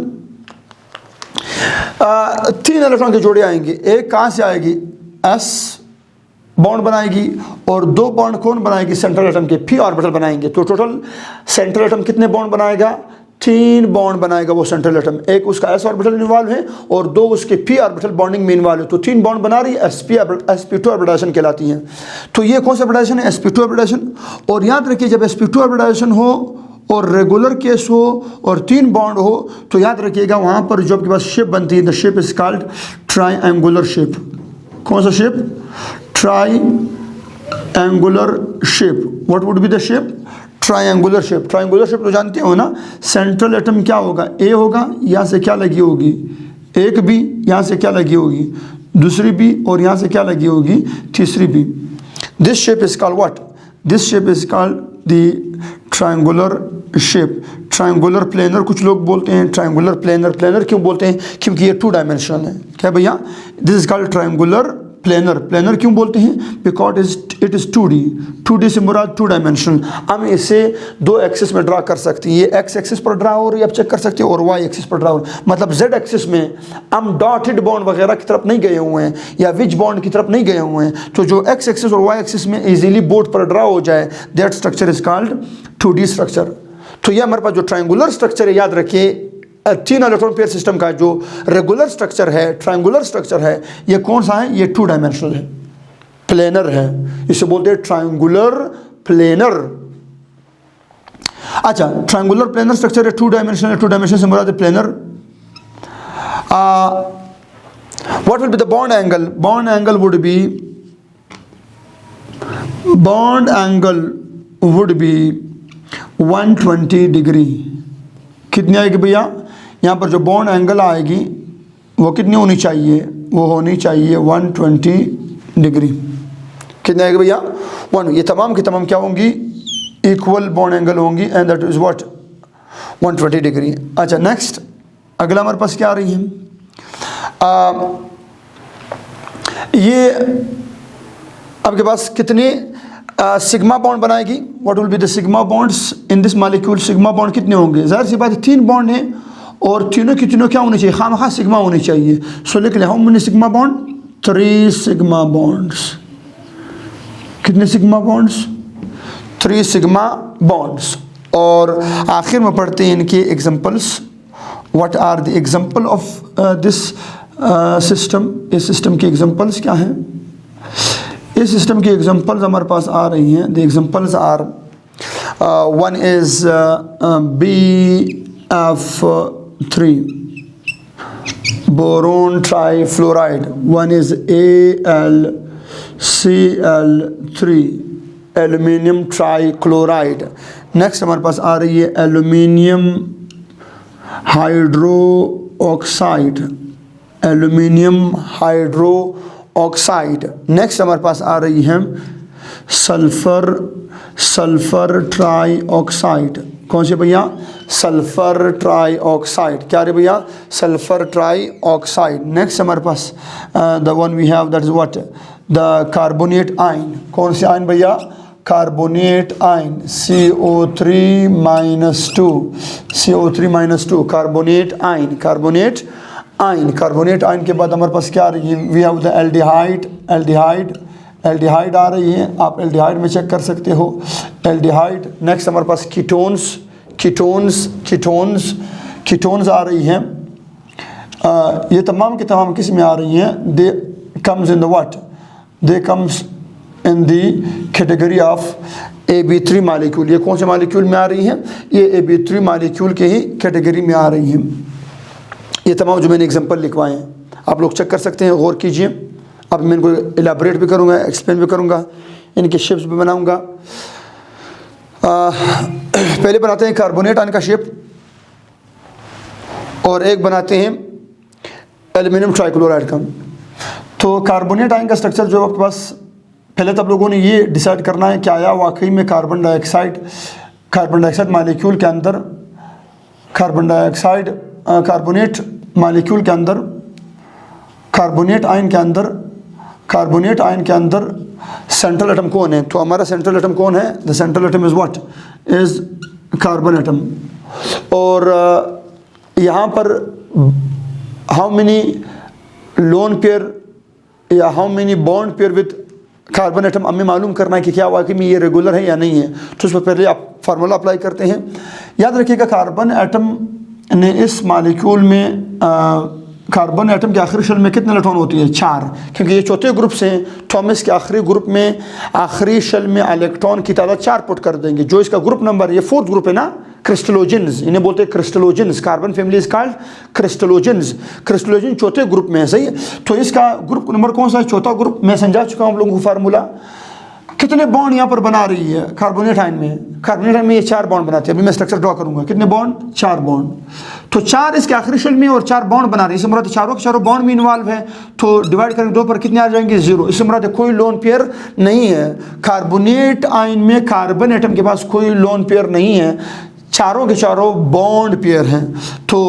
3 इलेक्ट्रॉन के जोड़े आएंगे। एक कहाँ से आएगी? s बॉन्ड बनाएगी, और 2 बॉन्ड कौन बनाएगी? सेंट्रल एटम के p ऑर्बिटल बनाएंगे। तो टोटल सेंट्रल एटम कितने बॉन्ड बनाएगा? 3 बॉन्ड बनाएगा वो सेंट्रल एटम। एक उसका s ऑर्बिटल इन्वॉल्व है और 2 उसके p ऑर्बिटल बॉन्डिंग में इन्वॉल्व है। तो 3 बॉन्ड बना रही है, sp2 हाइब्रिडाइजेशन कहलाती हैं। तो ये कौन सा हाइब्रिडाइजेशन है? sp2 hybridisation. और याद रखिए, जब sp2 हाइब्रिडाइजेशन हो और रेगुलर केस हो और 3 बॉन्ड हो, तो याद रखिएगा वहाँ पर जो आपके पास शेप बनती है, the shape is called triangular shape. कौन सा shape? triangular shape. What would be the shape? Triangular shape. Triangular shape तो जानते हो ना, सेंट्रल एटम क्या होगा? ए होगा, यहाँ से क्या लगी होगी? एक बी, यहाँ से क्या लगी होगी? दूसरी बी, और यहाँ से क्या लगी होगी? तीसरी B. This shape is called what? This shape is called the triangular shape. Triangular planar कुछ लोग बोलते हैं, triangular planar. Planar क्यों बोलते हैं? क्योंकि ये 2 डायमेंशन है. क्या भैया? This is called triangular planar. Planar क्यों बोलते हैं? Because it is 2D. 2D से मुराद 2 डायमेंशन. हम इसे 2 एक्सिस में ड्रा कर सकते हैं. ये एक्स एक्सिस पर ड्रा हो रही है, आप चेक कर सकते हैं, और वाई एक्सिस पर ड्रा हो रही है. मतलब जेड एक्सिस में हम डॉटेड बॉन्ड वगैरह की तरफ नहीं गए हुए हैं, या विच बॉन्ड की तरफ नहीं गए हुए हैं. तो जो एक्स एक्सिस और वाई एक्सिस में इजीली बोर्ड पर ड्रा हो जाए, that structure is called 2D structure. तो ये हमारे पास जो ट्रायंगुलर स्ट्रक्चर है, याद रखिए 3 इलेक्ट्रॉन पेयर सिस्टम का जो रेगुलर स्ट्रक्चर है, ट्रायंगुलर स्ट्रक्चर है, ये कौन सा है? ये 2 डायमेंशनल है, प्लेनर है. इसे बोलते हैं ट्रायंगुलर प्लेनर. अच्छा, ट्रायंगुलर प्लेनर स्ट्रक्चर है, 2 डायमेंशनल है. 2 डायमेंशन से मुराद है planar. What will be the bond angle? Bond angle would be 120 degree. कितनी आएगी भैया? यहाँ पर जो बॉन्ड एंगल आएगी वो कितनी होनी चाहिए? वो होनी चाहिए 120 डिग्री. कितनी आएगी भैया? 1. ये तमाम की तमाम क्या होंगी? इक्वल बॉन्ड एंगल होंगी, and that is what? 120 degree. अच्छा, नेक्स्ट अगला हमारे पास क्या आ रही है? ये आपके पास कितने सिग्मा बॉन्ड बनाएगी? What will be the sigma bonds in this molecule? Sigma bond कितने होंगे? ज़ाहिर सी बात है 3 बॉन्ड हैं, और तीनों की तीनों क्या होनी चाहिए? खामखा सिग्मा होनी चाहिए. सो लिख ले, how many sigma bond? 3 sigma bonds. कितने सिग्मा बॉन्ड्स? 3 sigma bonds. और आखिर में पढ़ते हैं इनके examples. What are the example of this system? इस सिस्टम के एग्जांपल्स क्या हैं? इस सिस्टम की एग्जांपल्स हमारे पास आ रही हैं. The examples are, one is BF3 boron trifluoride. One is AlCl3 aluminium trichloride. Next हमारे पास आ रही है aluminium hydro oxide. Aluminium hydro oxide. Next हमारे पास आ रही है सल्फर ट्राई ऑक्साइड. कौन से भैया? Sulphur tri oxide. क्या रे भैया? Sulphur tri oxide. नेक्स्ट हमारे पास the one we have, that is what? The carbonate ion. कौन से आयन भैया? Carbonate ion. CO3-2 carbonate ion. Carbonate ion के बाद हमारे पास क्या आ रही है? वी हैव द एल्डिहाइड आ रही है. आप एल्डिहाइड में चेक कर सकते हो, एल्डिहाइड. नेक्स्ट हमारे पास कीटोन्स आ रही हैं. ये तमाम की तमाम किस में आ रही हैं? They comes in the what? They comes in the category of AB3 molecule. ये कौन से मालिक्यूल में आ रही हैं? ये AB3 मालिक्यूल के ही कैटेगरी में आ रही हैं. ये तमाम जो मैंने एग्जांपल लिखवाए हैं आप लोग चेक कर सकते हैं, गौर कीजिए. अब मैं इनको इलाबरेट भी करूँगा, एक्सप्लेन भी करूँगा, इनके शेप्स भी बनाऊँगा. पहले बनाते हैं कार्बोनेट आयन का शेप, और एक बनाते हैं एल्यूमिनियम ट्राइक्लोराइड का. तो कार्बोनेट आयन का स्ट्रक्चर जो आपके पास, पहले तो आप लोगों ने ये डिसाइड करना है कि आया वाकई में कार्बन डाइऑक्साइड मालिक्यूल के अंदर, कार्बोनेट मालिक्यूल के अंदर, कार्बोनेट आयन के अंदर सेंट्रल एटम कौन है? तो हमारा सेंट्रल एटम कौन है? The central atom is what? Is carbon atom. और यहाँ पर हाउ मेनी लोन पेयर या how many bond pair with carbon atom हमें मालूम करना है कि क्या वाकई में ये रेगुलर है या नहीं है. तो उस पर पहले आप फार्मूला अप्लाई करते हैं. याद रखिएगा कार्बन एटम ने इस मालिक्यूल में कार्बन एटम के आखिरी शेल में कितने इलेक्ट्रॉन होती है? 4, क्योंकि ये चौथे ग्रुप से थॉमस के आखिरी ग्रुप में आखिरी शेल में इलेक्ट्रॉन की तादाद 4 पुट कर देंगे। जो इसका ग्रुप नंबर, ये 4th ग्रुप है ना, क्रिस्टलोजेंस, इन्हें बोलते हैं crystallogens. Carbon family is called crystallogens. Crystallogen चौथे ग्रुप में है, सही है। तो इसका ग्रुप नंबर कौन सा है? चौथा ग्रुप। मैं समझा चुका हूँ आप लोगों को फार्मूला। कितने बॉन्ड यहाँ पर बना रही है कार्बोनेट आयन में? कार्बोनेट आयन में ये 4 बॉन्ड बनाते हैं। अभी मैं स्ट्रक्चर ड्रॉ करूंगा। कितने बॉन्ड? 4 बॉन्ड। तो 4 इसके आखिरी शेल में और 4 बॉन्ड बना रही है। इससे मुराद चारों के चारों बॉन्ड में इन्वॉल्व है। तो डिवाइड करेंगे 2 पर कितने आ जाएंगे? 0। इससे मुराद कोई लोन पेयर नहीं है। कार्बोनेट आयन में कार्बन एटम के पास कोई लोन पेयर नहीं है, चारों के चारों बॉन्ड पेयर हैं। तो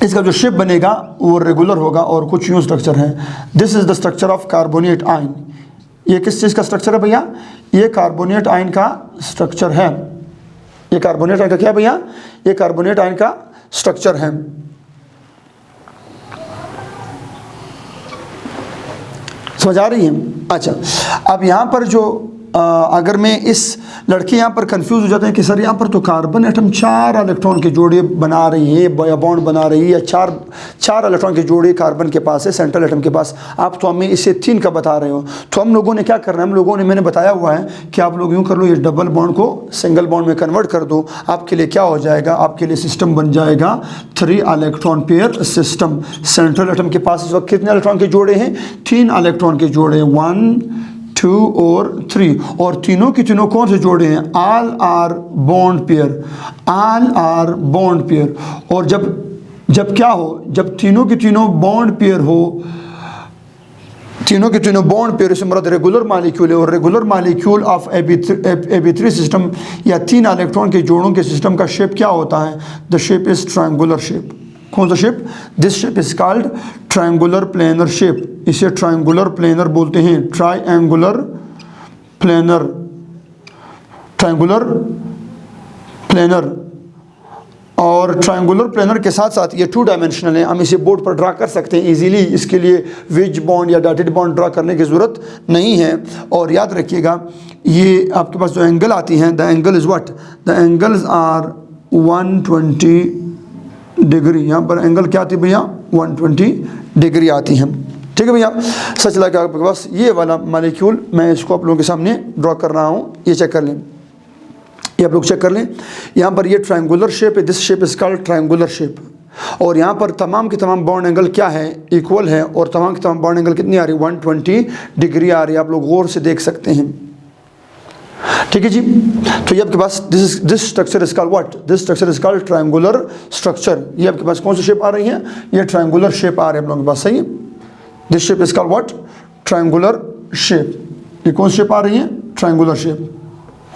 इसका जो शेप बनेगा वो रेगुलर होगा और कुछ यूं स्ट्रक्चर है। This is the structure of carbonate ion. ये किस चीज़ का स्ट्रक्चर है भैया? ये कार्बोनेट आयन का स्ट्रक्चर है। ये कार्बोनेट आयन का क्या है भैया? ये कार्बोनेट आयन का स्ट्रक्चर है। समझ आ रही है? अच्छा, अब यहाँ पर जो अगर मैं इस लड़के यहाँ पर कंफ्यूज हो जाते हैं कि सर यहाँ पर तो कार्बन एटम 4 इलेक्ट्रॉन के जोड़े बना रही है या बॉन्ड बना रही है, या 4 इलेक्ट्रॉन के जोड़े कार्बन के पास है सेंट्रल एटम के पास, आप तो हमें इसे 3 का बता रहे हो। तो हम लोगों ने क्या करना है? हम लोगों ने, मैंने बताया हुआ है कि आप लोग यूँ कर लो, ये डबल बॉन्ड को सिंगल बॉन्ड में कन्वर्ट कर दो। आपके लिए क्या हो जाएगा? आपके लिए सिस्टम बन जाएगा 3 electron pair system. Central atom के पास इस वक्त कितने इलेक्ट्रॉन के जोड़े हैं? 3 इलेक्ट्रॉन के जोड़े, 1, 2 और 3। और तीनों की तीनों कौन से जोड़े हैं? All are bond pair, all are bond pair. और जब क्या हो? जब तीनों की तीनों बॉन्ड पेयर हो, तीनों के तीनों बॉन्ड पेयर से मुराद रेगुलर मालिक्यूल है। और regular molecule of AB3 system या 3 इलेक्ट्रॉन के जोड़ों के सिस्टम का शेप क्या होता है? The shape is triangular shape. कौन सा shape? This shape is called triangular planar shape. इसे ट्रायंगुलर प्लेनर बोलते हैं। Triangular planar, triangular planar. और ट्रायंगुलर प्लेनर के साथ साथ ये 2 डायमेंशनल है। हम इसे बोर्ड पर ड्रा कर सकते हैं इजीली। इसके लिए वेज बॉन्ड या डॉटेड बॉन्ड ड्रा करने की ज़रूरत नहीं है। और याद रखिएगा, ये आपके पास जो एंगल आती हैं, the angle is what? The angles are 120 degree. यहाँ पर एंगल क्या आती है भैया? 120 डिग्री आती है। ठीक है भैया, सच लगा आपके पास ये वाला मालिक्यूल, मैं इसको आप लोगों के सामने ड्रॉ कर रहा हूँ। ये चेक कर लें, ये आप लोग चेक कर लें। यहाँ पर ये ट्रायंगुलर शेप है। This shape is called triangular shape. और यहाँ पर तमाम के तमाम बॉन्ड एंगल क्या है? इक्वल है। और तमाम के तमाम बॉन्ड एंगल कितनी आ रही है? 120 डिग्री आ रही है। आप लोग गौर से देख सकते हैं। ठीक है जी। तो ये आपके पास this structure is called what? This structure is called triangular structure. ये आपके पास कौन सी शेप आ रही है? ये ट्रायंगुलर शेप आ रही है आप लोगों के पास, सही है। This shape is called what? Triangular shape. ये कौन सी शेप आ रही है? Triangular shape.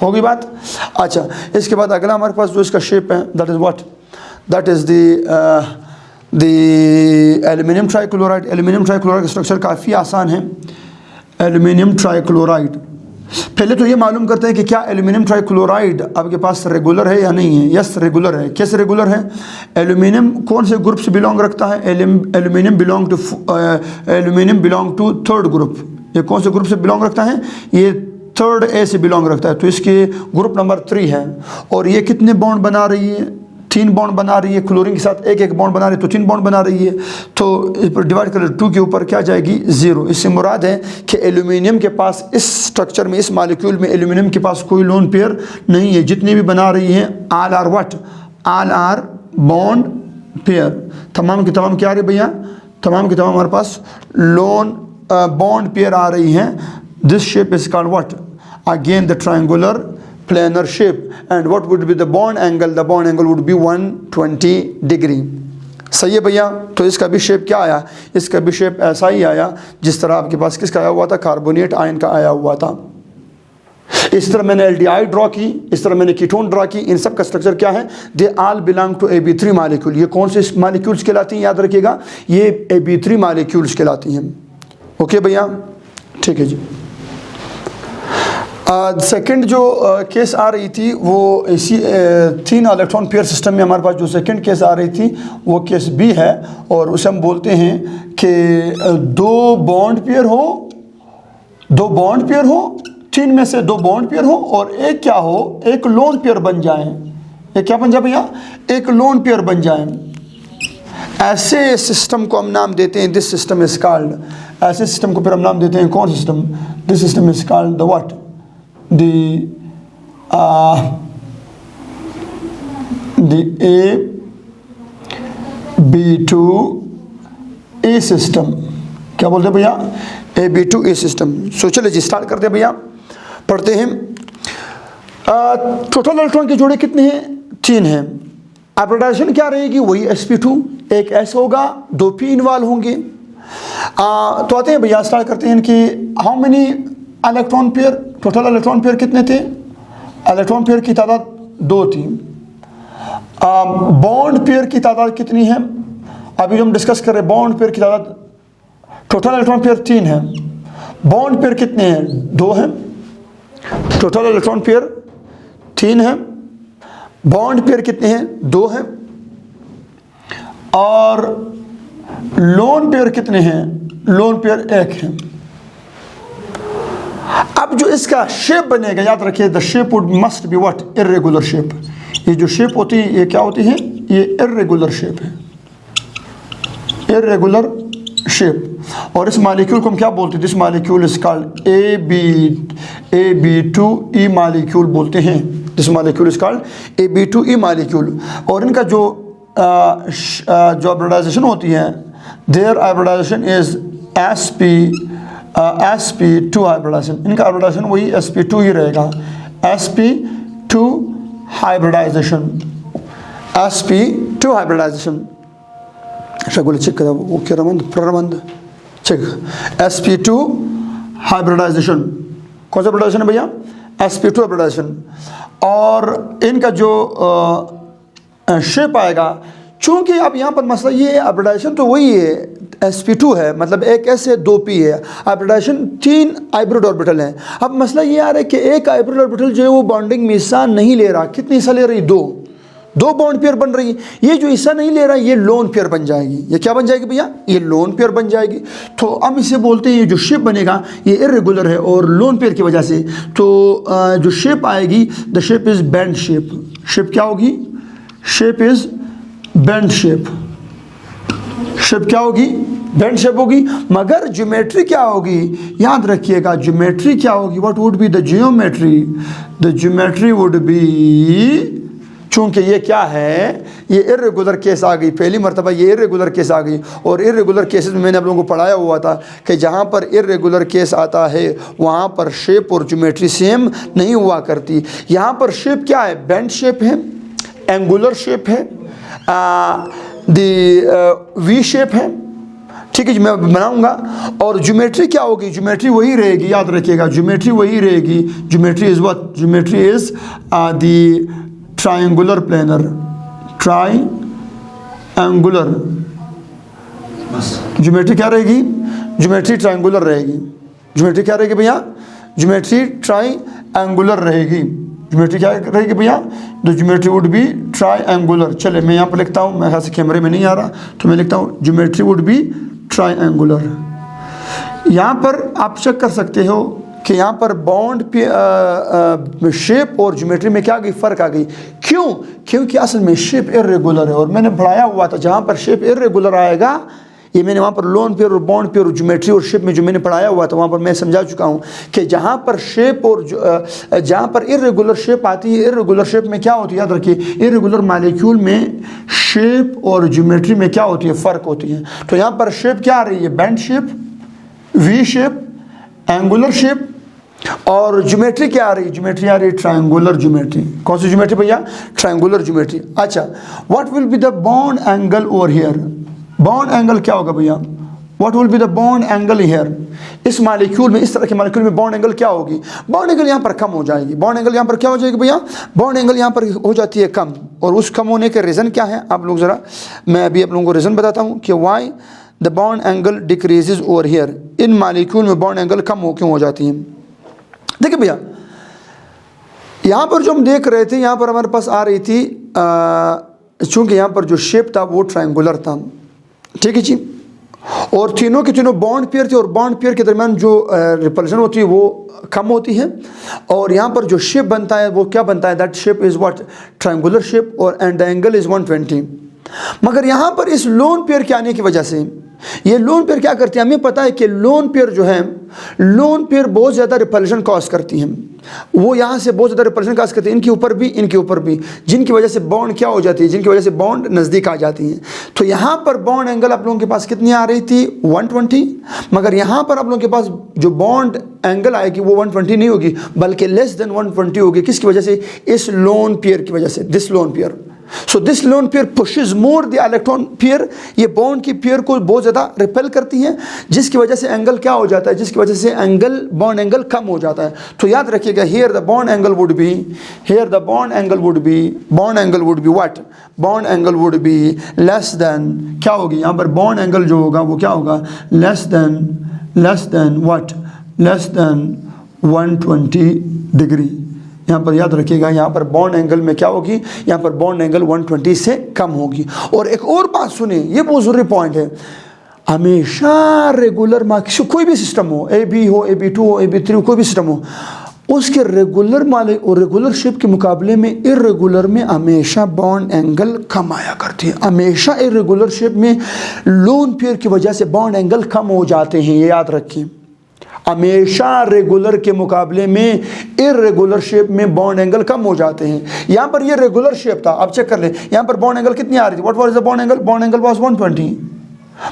होगी बात? अच्छा, इसके बाद अगला हमारे पास जो इसका शेप है, that is what? That is the aluminium trichloride. Aluminium trichloride का स्ट्रक्चर काफ़ी आसान है। एल्यूमिनियम ट्राइक्लोराइड, पहले तो ये मालूम करते हैं कि क्या एल्यूमिनियम ट्राइक्लोराइड आपके पास रेगुलर है या नहीं है। यस, रेगुलर है। कैसे रेगुलर है? एल्यूमिनियम कौन से ग्रुप से बिलोंग रखता है? Aluminium belong to 3rd group. ये कौन से ग्रुप से बिलोंग रखता है? ये 3rd A से बिलोंग रखता है। तो इसके ग्रुप नंबर 3 है। और ये कितने बॉन्ड बना रही है? 3 बॉन्ड बना रही है। क्लोरीन के साथ एक बॉन्ड बना रही है, तो 3 बॉन्ड बना रही है। तो इस पर डिवाइड कर 2 के ऊपर क्या जाएगी? 0। इससे मुराद है कि एल्यूमिनियम के पास इस स्ट्रक्चर में, इस मॉलिक्यूल में एल्यूमिनियम के पास कोई लोन पेयर नहीं है। जितने भी बना रही हैं all are what? All are bond pair. तमाम की तमाम क्या आ रही है भैया? तमाम की तमाम हमारे पास लोन बॉन्ड पेयर आ रही हैं। This shape is called what? Again the triangular planar shape. And what would be the bond angle? The bond angle would be 120 degree. सही है भैया। तो इसका भी शेप क्या आया? इसका भी शेप ऐसा ही आया जिस तरह आपके पास किसका आया हुआ था? कार्बोनेट आयन का आया हुआ था। इस तरह मैंने एल्डिहाइड ड्रॉ की, इस तरह मैंने कीटोन ड्रॉ की। इन सब का स्ट्रक्चर क्या है? They all belong to AB3 molecule. ये कौन से मालिक्यूल्स कहलाती हैं? याद रखिएगा, ये AB3 मालिक्यूल्स कहलाती हैं। ओके भैया, ठीक है जी। सेकंड जो केस आ रही थी वो इसी 3 इलेक्ट्रॉन पेयर सिस्टम में हमारे पास जो सेकंड केस आ रही थी वो केस बी है। और उसे हम बोलते हैं कि 2 बॉन्ड पेयर हो, 2 बॉन्ड पेयर हो, 3 में से 2 बॉन्ड पेयर हो और एक क्या हो? एक लोन पेयर बन जाए। एक क्या बन जाए भैया? एक लोन पेयर बन जाए। ऐसे सिस्टम को हम नाम देते हैं दिस सिस्टम इज कॉल्ड, ऐसे सिस्टम को फिर हम नाम देते हैं कौन system, this system is called the what, the A-B-2-A system. क्या बोलते हैं भैया, A-B-2-A सिस्टम। सो चलिए जी स्टार्ट करते हैं भैया, पढ़ते हैं। टोटल इलेक्ट्रॉन के जोड़े कितने हैं, 3 हैं। हाइब्रिडाइजेशन क्या रहेगी, वही sp2, एक s होगा, 2 p इन्वॉल्व होंगे। तो आते हैं भैया, स्टार्ट करते हैं कि how many electron pair, total electron pair कितने थे, इलेक्ट्रॉन पेयर की तादाद 2 थी। बॉन्ड पेयर की तादाद कितनी है, अभी जो हम डिस्कस कर रहे हैं बॉन्ड पेयर की तादाद, टोटल इलेक्ट्रॉन पेयर 3 है, बॉन्ड पेयर कितने हैं, 2 हैं। टोटल इलेक्ट्रॉन पेयर 3 है, बॉन्ड पेयर कितने हैं, 2 हैं। और लोन पेयर कितने हैं, लोन पेयर 1 है। अब जो इसका शेप बनेगा, याद रखिए the shape would must be what, irregular shape. ये जो शेप होती है ये क्या होती है, ये इर्रेगुलर शेप है, इर्रेगुलर शेप। और इस मॉलिक्यूल को हम क्या बोलते हैं, this molecule is called AB2E molecule बोलते हैं। This molecule is called AB2E molecule. और इनका जो हाइब्रिडाइजेशन होती है, their hybridization is sp2 hybridization. इनका हाइब्रिडाइजेशन वही sp2 ही रहेगा, sp2 hybridisation, sp2 hybridisation. शगुल check करा वो क्या रमंद प्रबंध चेक, sp2 हाइब्रिडाइजेशन। कौन सा हाइब्रिडाइजेशन है भैया, sp2 हाइब्रिडाइजेशन। और इनका जो शेप आएगा, चूंकि अब यहाँ पर मसला ये है, हाइब्रिडाइजेशन तो वही है, sp2 है, मतलब एक s है, 2 p है। हाइब्रिडाइजेशन 3 हाइब्रिड ऑर्बिटल हैं। अब मसला ये आ रहा है कि एक हाइब्रिड ऑर्बिटल जो है वो बॉन्डिंग में हिस्सा नहीं ले रहा। कितनी हिस्सा ले रही, 2 बॉन्ड पेयर बन रही है। ये जो हिस्सा नहीं ले रहा है ये लोन पेयर बन जाएगी। ये क्या बन जाएगी भैया, ये लोन पेयर बन जाएगी। तो हम इसे बोलते हैं, ये जो शेप बनेगा ये इर्रेगुलर है और लोन पेयर की वजह से। तो जो शेप आएगी, the shape is band shape. Shape क्या होगी, shape is band shape. Shape क्या होगी, बैंड शेप होगी। मगर ज्योमेट्री क्या होगी, याद रखिएगा ज्योमेट्री क्या होगी, what would be the geometry, the geometry would be, चूंकि ये क्या है, ये इर्रेगुलर केस आ गई, पहली मरतबा ये इर्रेगुलर केस आ गई। और इर्रेगुलर केसेस में मैंने आप लोगों को पढ़ाया हुआ था कि जहाँ पर इर्रेगुलर केस आता है वहाँ पर शेप और ज्योमेट्री सेम नहीं हुआ करती। यहाँ पर शेप क्या है, बैंड शेप है, एंगुलर शेप है, वी शेप है। ठीक है जी, मैं बनाऊंगा। और ज्योमेट्री क्या होगी, ज्योमेट्री वही रहेगी, याद रखिएगा ज्योमेट्री वही रहेगी। Geometry is what, geometry is the triangular planar, triangular geometry क्या रहेगी, ज्योमेट्री ट्रायंगुलर रहेगी। ज्योमेट्री क्या रहेगी भैया, ज्योमेट्री ट्रायंगुलर रहेगी। ज्योमेट्री क्या रहेगी भैया, the geometry would be triangular. चले मैं यहाँ पर लिखता हूँ, मेरे ख्याल से कैमरे में नहीं आ रहा तो मैं लिखता हूँ ज्योमेट्री वुड बी ट्रायंगुलर। यहाँ पर आप चेक कर सकते हो कि यहाँ पर बॉन्ड पे शेप और ज्योमेट्री में क्या आ गई, फ़र्क आ गई। क्यों, क्योंकि असल में शेप इर्रेगुलर है। और मैंने पढ़ाया हुआ था जहाँ पर शेप इर्रेगुलर आएगा, ये मैंने वहाँ पर लोन पेयर और बॉन्ड पेयर और ज्योमेट्री और शेप में जो मैंने पढ़ाया हुआ था वहाँ पर मैं समझा चुका हूँ कि जहाँ पर शेप और जहाँ पर इर्रेगुलर शेप आती है, इर्रेगुलर शेप में क्या होती है, याद रखिए इर्रेगुलर मॉलिक्यूल में शेप और ज्योमेट्री में क्या होती है, फ़र्क होती है। तो यहाँ पर शेप क्या आ रही है, band shape, V shape, angular shape. और ज्योमेट्री क्या आ रही है, ज्योमेट्री आ रही है ट्रायंगुलर ज्योमेट्री। कौन सी ज्योमेट्री भैया, ट्रायंगुलर ज्योमेट्री। अच्छा, what will be the bond angle over here, bond angle क्या होगा भैया, what will be the bond angle here. इस मॉलिक्यूल में, इस तरह के मॉलिक्यूल में बॉन्ड एंगल क्या होगी, बॉन्ड एंगल यहाँ पर कम हो जाएगी। बॉन्ड एंगल यहाँ पर क्या हो जाएगी भैया, बॉन्ड एंगल यहाँ पर हो जाती है कम। और उस कम होने के रीज़न क्या है, आप लोग ज़रा, मैं अभी आप लोगों को रीज़न बताता हूँ कि why the bond angle decreases over here. In molecule में बॉन्ड एंगल कम क्यों हो जाती हैं। देखिए भैया, यहाँ पर जो हम देख रहे थे, यहाँ पर हमारे पास आ रही थी, चूँकि यहाँ पर जो शेप था वो ट्रायंगुलर था, ठीक है जी। और तीनों के तीनों बॉन्ड पेयर थे और बॉन्ड पेयर के दरमियान जो रिपल्शन होती है वो कम होती है। और यहाँ पर जो शेप बनता है वो क्या बनता है, that shape is what, triangular shape. और एंड द एंगल इज़ 120। मगर यहाँ पर इस लोन पेयर के आने की वजह से ये लोन पेयर क्या करती है, हमें पता है कि लोन पेयर जो है, लोन पेयर बहुत ज़्यादा रिपल्शन कॉज करती हैं। वो यहाँ से बहुत ज़्यादा रिपल्शन कॉज करती है, इनके ऊपर भी, इनके ऊपर भी, जिनकी वजह से बॉन्ड क्या हो जाती है, जिनकी वजह से बॉन्ड नज़दीक आ जाती है। तो यहाँ पर बॉन्ड एंगल आप लोगों के पास कितनी आ रही थी, 120, मगर यहाँ पर आप लोगों के पास जो बॉन्ड एंगल आएगी वो 120 नहीं होगी, बल्कि लेस देन 120 होगी। किसकी वजह से, इस लोन पेयर की वजह से, this lone pair. So this lone pair pushes more the electron pair, ये बॉन्ड की पेयर को बहुत ज़्यादा रिपेल करती है, जिसकी वजह से एंगल क्या हो जाता है, जिसकी वजह से एंगल, बॉन्ड एंगल कम हो जाता है। तो याद रखिएगा, here the bond angle would be, here the bond angle would be, bond angle would be what, bond angle would be less than, क्या होगी यहाँ पर बॉन्ड एंगल जो होगा वो क्या होगा, less than what, less than 120 degree. यहाँ पर याद रखिएगा, यहाँ पर बॉन्ड एंगल में क्या होगी, यहाँ पर बॉन्ड एंगल 120 से कम होगी। और एक और बात सुने, ये बहुत ज़रूरी पॉइंट है, हमेशा रेगुलर मार्क्स, कोई भी सिस्टम हो, AB हो, AB2 हो, AB3 हो, कोई भी सिस्टम हो, उसके रेगुलर माले और रेगुलर शेप के मुकाबले में इरेगुलर में हमेशा बॉन्ड एंगल कम आया करती है। हमेशा इरेगुलर शेप में लोन पेयर की वजह से बॉन्ड एंगल कम हो जाते हैं, ये याद रखिए। हमेशा रेगुलर के मुकाबले में इरेगुलर शेप में बॉन्ड एंगल कम हो जाते हैं। यहाँ पर ये रेगुलर शेप था, आप चेक कर लें, यहाँ पर बॉन्ड एंगल कितनी आ रही थी, what was the bond angle, bond angle was 120,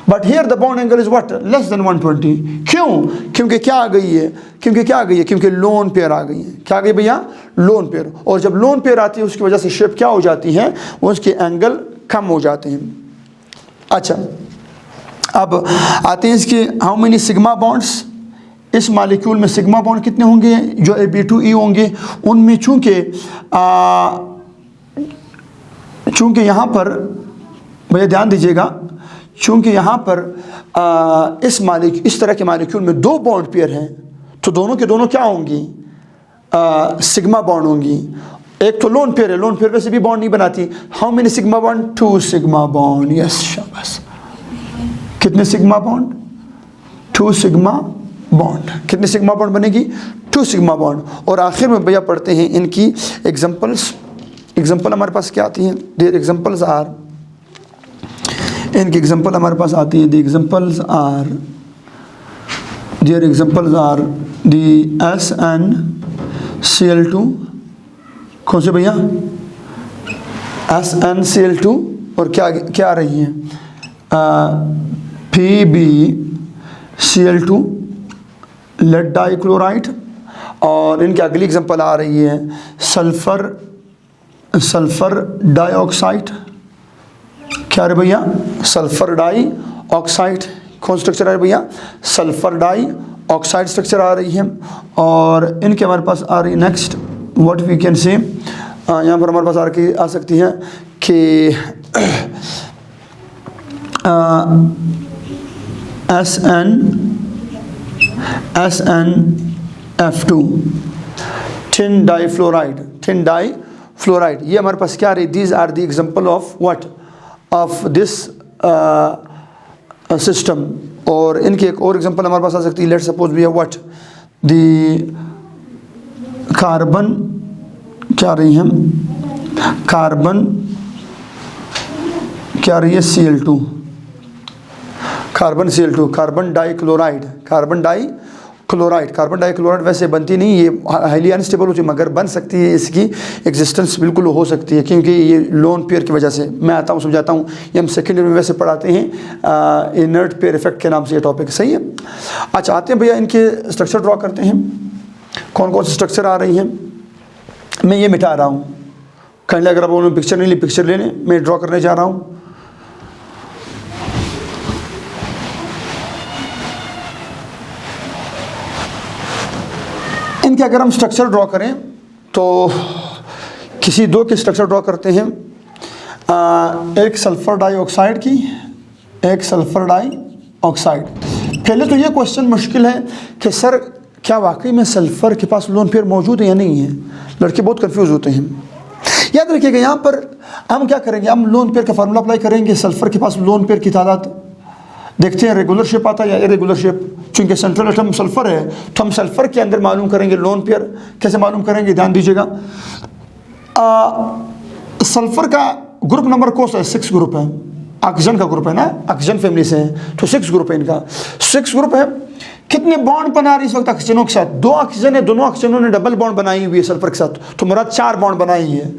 but here the bond angle is what, less than 120। क्यों, क्योंकि क्या आ गई है, क्योंकि लोन पेयर आ गई है। क्या आ गई भैया, लोन पेयर। और जब लोन पेयर आती है उसकी वजह से शेप क्या हो जाती है, उसके एंगल कम हो जाते हैं। अच्छा, अब आते हैं इसके हाउ मेनी सिग्मा बॉन्ड्स। इस मालिक्यूल में सिग्मा बॉन्ड कितने होंगे, जो AB2E होंगे उनमें चूँकि यहाँ पर भैया ध्यान दीजिएगा, चूँकि यहाँ पर इस तरह के मालिक्यूल में 2 बॉन्ड पेयर हैं, तो दोनों के दोनों क्या होंगी, सिग्मा बॉन्ड होंगी। एक तो लोन पेयर है, लोन पेयर वैसे भी बॉन्ड नहीं बनाती। How many sigma bond, 2 sigma bond. Yes, शाबाश। कितने सिग्मा बॉन्ड, 2 सिग्मा बॉन्ड। कितने सिग्मा बॉन्ड बनेगी, 2 सिग्मा बॉन्ड। और आखिर में भैया पढ़ते हैं इनकी एग्जांपल्स। एग्जांपल हमारे पास क्या आती हैं, देयर एग्जांपल्स आर, इनकी एग्जांपल हमारे पास आती है, there examples are the SnCl2, कौन से भैया, SnCl2, और क्या आ रही है, PbCl2 लेड डाइक्लोराइड। और इनकी अगली एग्जांपल आ रही है सल्फर डाइऑक्साइड। क्या है भैया, सल्फर डाइऑक्साइड। कौन स्ट्रक्चर है भैया, सल्फर डाइऑक्साइड स्ट्रक्चर आ रही है। और इनके हमारे पास आ रही है next, what we can say, यहाँ पर हमारे पास आ सकती है कि SnF2 थिन डाईफ्लोराइड। ये हमारे पास क्या रही, these are the example of what, of this system. और इनकी एक और एग्जांपल हमारे पास आ सकती है, let's suppose we have what, the carbon, क्या रही है, कार्बन क्या रही है, Cl2, carbon Cl2, carbon dichloride वैसे बनती नहीं, ये हाईली अनस्टेबल होती है, मगर बन सकती है, इसकी एग्जिस्टेंस बिल्कुल हो सकती है, क्योंकि ये लोन पेयर की वजह से। मैं आता हूँ, समझाता हूँ, ये हम सेकेंड ईयर में वैसे पढ़ाते हैं, इनर्ट पेयर इफेक्ट के नाम से ये टॉपिक, सही है। अच्छा, आते हैं भैया इनके स्ट्रक्चर ड्रॉ करते हैं, कौन कौन से स्ट्रक्चर आ रही हैं। मैं ये मिटा रहा हूँ, कहीं अगर आप उन्होंने पिक्चर नहीं ली, पिक्चर लेने, मैं ड्रॉ करने जा रहा हूँ। इनके अगर हम स्ट्रक्चर ड्रॉ करें तो किसी 2 के स्ट्रक्चर ड्रॉ करते हैं, एक सल्फर डाइऑक्साइड की, एक सल्फर डाइऑक्साइड। पहले तो ये क्वेश्चन मुश्किल है कि सर क्या वाकई में सल्फर के पास लोन पेयर मौजूद है या नहीं है, लड़के बहुत कंफ्यूज होते हैं। याद रखिएगा, यहाँ पर हम क्या करेंगे, हम लोन पेयर का फार्मूला अप्लाई करेंगे, सल्फर के पास लोन पेयर की तादाद देखते हैं, रेगुलर शेप आता है या इरेगुलर शेप। चूँकि सेंट्रल एटम सल्फर है तो हम सल्फर के अंदर मालूम करेंगे लोन पेयर। कैसे मालूम करेंगे, ध्यान दीजिएगा, सल्फर का ग्रुप नंबर कौन सा है? 6 ग्रुप है, ऑक्सीजन का ग्रुप है ना, ऑक्सीजन फैमिली से है, तो 6 ग्रुप है इनका, 6 ग्रुप है। कितने बॉन्ड बना रही है इस वक्त ऑक्सीजनों के साथ? 2 ऑक्सीजन है, दोनों ऑक्सीजनों ने डबल बॉन्ड बनाई हुई है सल्फर के साथ, तो मुराद 4 बॉन्ड बनाई है,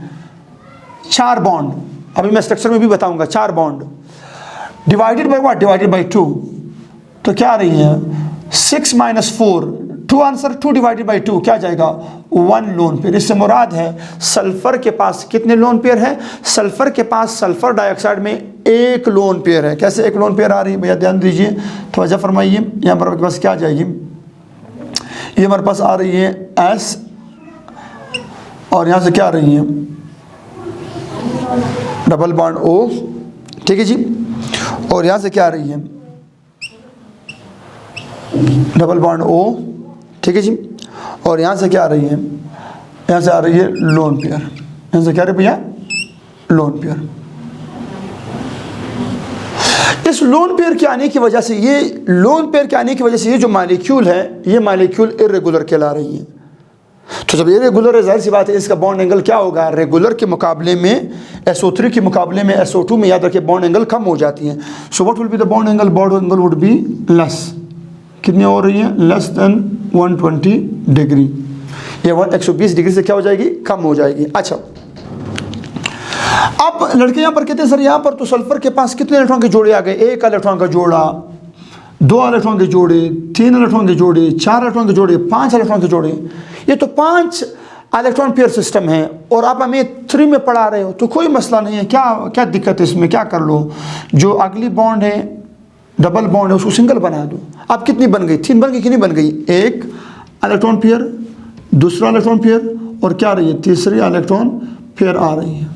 4 बॉन्ड। अभी मैं स्ट्रक्चर में भी बताऊंगा। 4 bond divided by what? Divided by 2, तो क्या आ रही है? 6 माइनस 4, 2 आंसर, 2 डिवाइडेड बाई 2 क्या जाएगा? 1 लोन पेयर। इससे मुराद है सल्फर के पास कितने लोन पेयर है? सल्फर के पास सल्फर डाइऑक्साइड में 1 लोन पेयर है। कैसे 1 लोन पेयर आ रही है भैया? ध्यान दीजिए, तवज्जो फरमाइए। यहाँ पर आपके पास क्या आ जाएगी? ये हमारे पास आ रही है S, और यहाँ से क्या आ रही है? डबल बॉन्ड O, ठीक है जी। और यहाँ से क्या आ रही है? डबल बॉन्ड O, ठीक है जी। और यहाँ से क्या आ रही है? यहाँ से आ रही है लोन पेयर। यहाँ से क्या आ रही है भैया? Lone pair. इस लोन पेयर के आने की वजह से, ये लोन पेयर के आने की वजह से ये जो मॉलिक्यूल है, ये मॉलिक्यूल इर्रेगुलर कहला रही है। तो जब इर्रेगुलर है, जाहिर सी बात है इसका बॉन्ड एंगल क्या होगा? रेगुलर के मुकाबले में, SO3 के मुकाबले में SO2 में, याद रखिए बॉन्ड एंगल कम हो जाती है। So what will be the bond angle? Bond angle would be less. कितनी हो रही है? Less than 120 degree. ये 120 डिग्री से क्या हो जाएगी? कम हो जाएगी। अच्छा, अब लड़के यहाँ पर कहते हैं सर यहाँ पर तो सल्फर के पास कितने इलेक्ट्रॉन के जोड़े आ गए? 1 इलेक्ट्रॉन का जोड़ा, 2 इलेक्ट्रॉन के जोड़े, 3 इलेक्ट्रॉन के जोड़े, 4 इलेक्ट्रॉन के जोड़े, 5 इलेक्ट्रॉन के जोड़े। ये तो 5 इलेक्ट्रॉन पेयर सिस्टम है और आप हमें 3 में पढ़ा रहे हो, तो कोई मसला नहीं है। क्या क्या दिक्कत है इसमें? क्या कर लो, जो अगली बॉन्ड है, डबल बॉन्ड है, उसको सिंगल बना दो। अब कितनी बन गई? 3 बन गई कि नहीं बन गई? 1 इलेक्ट्रॉन पेयर, दूसरा इलेक्ट्रॉन पेयर, और क्या आ रही है? तीसरी इलेक्ट्रॉन पेयर आ रही है।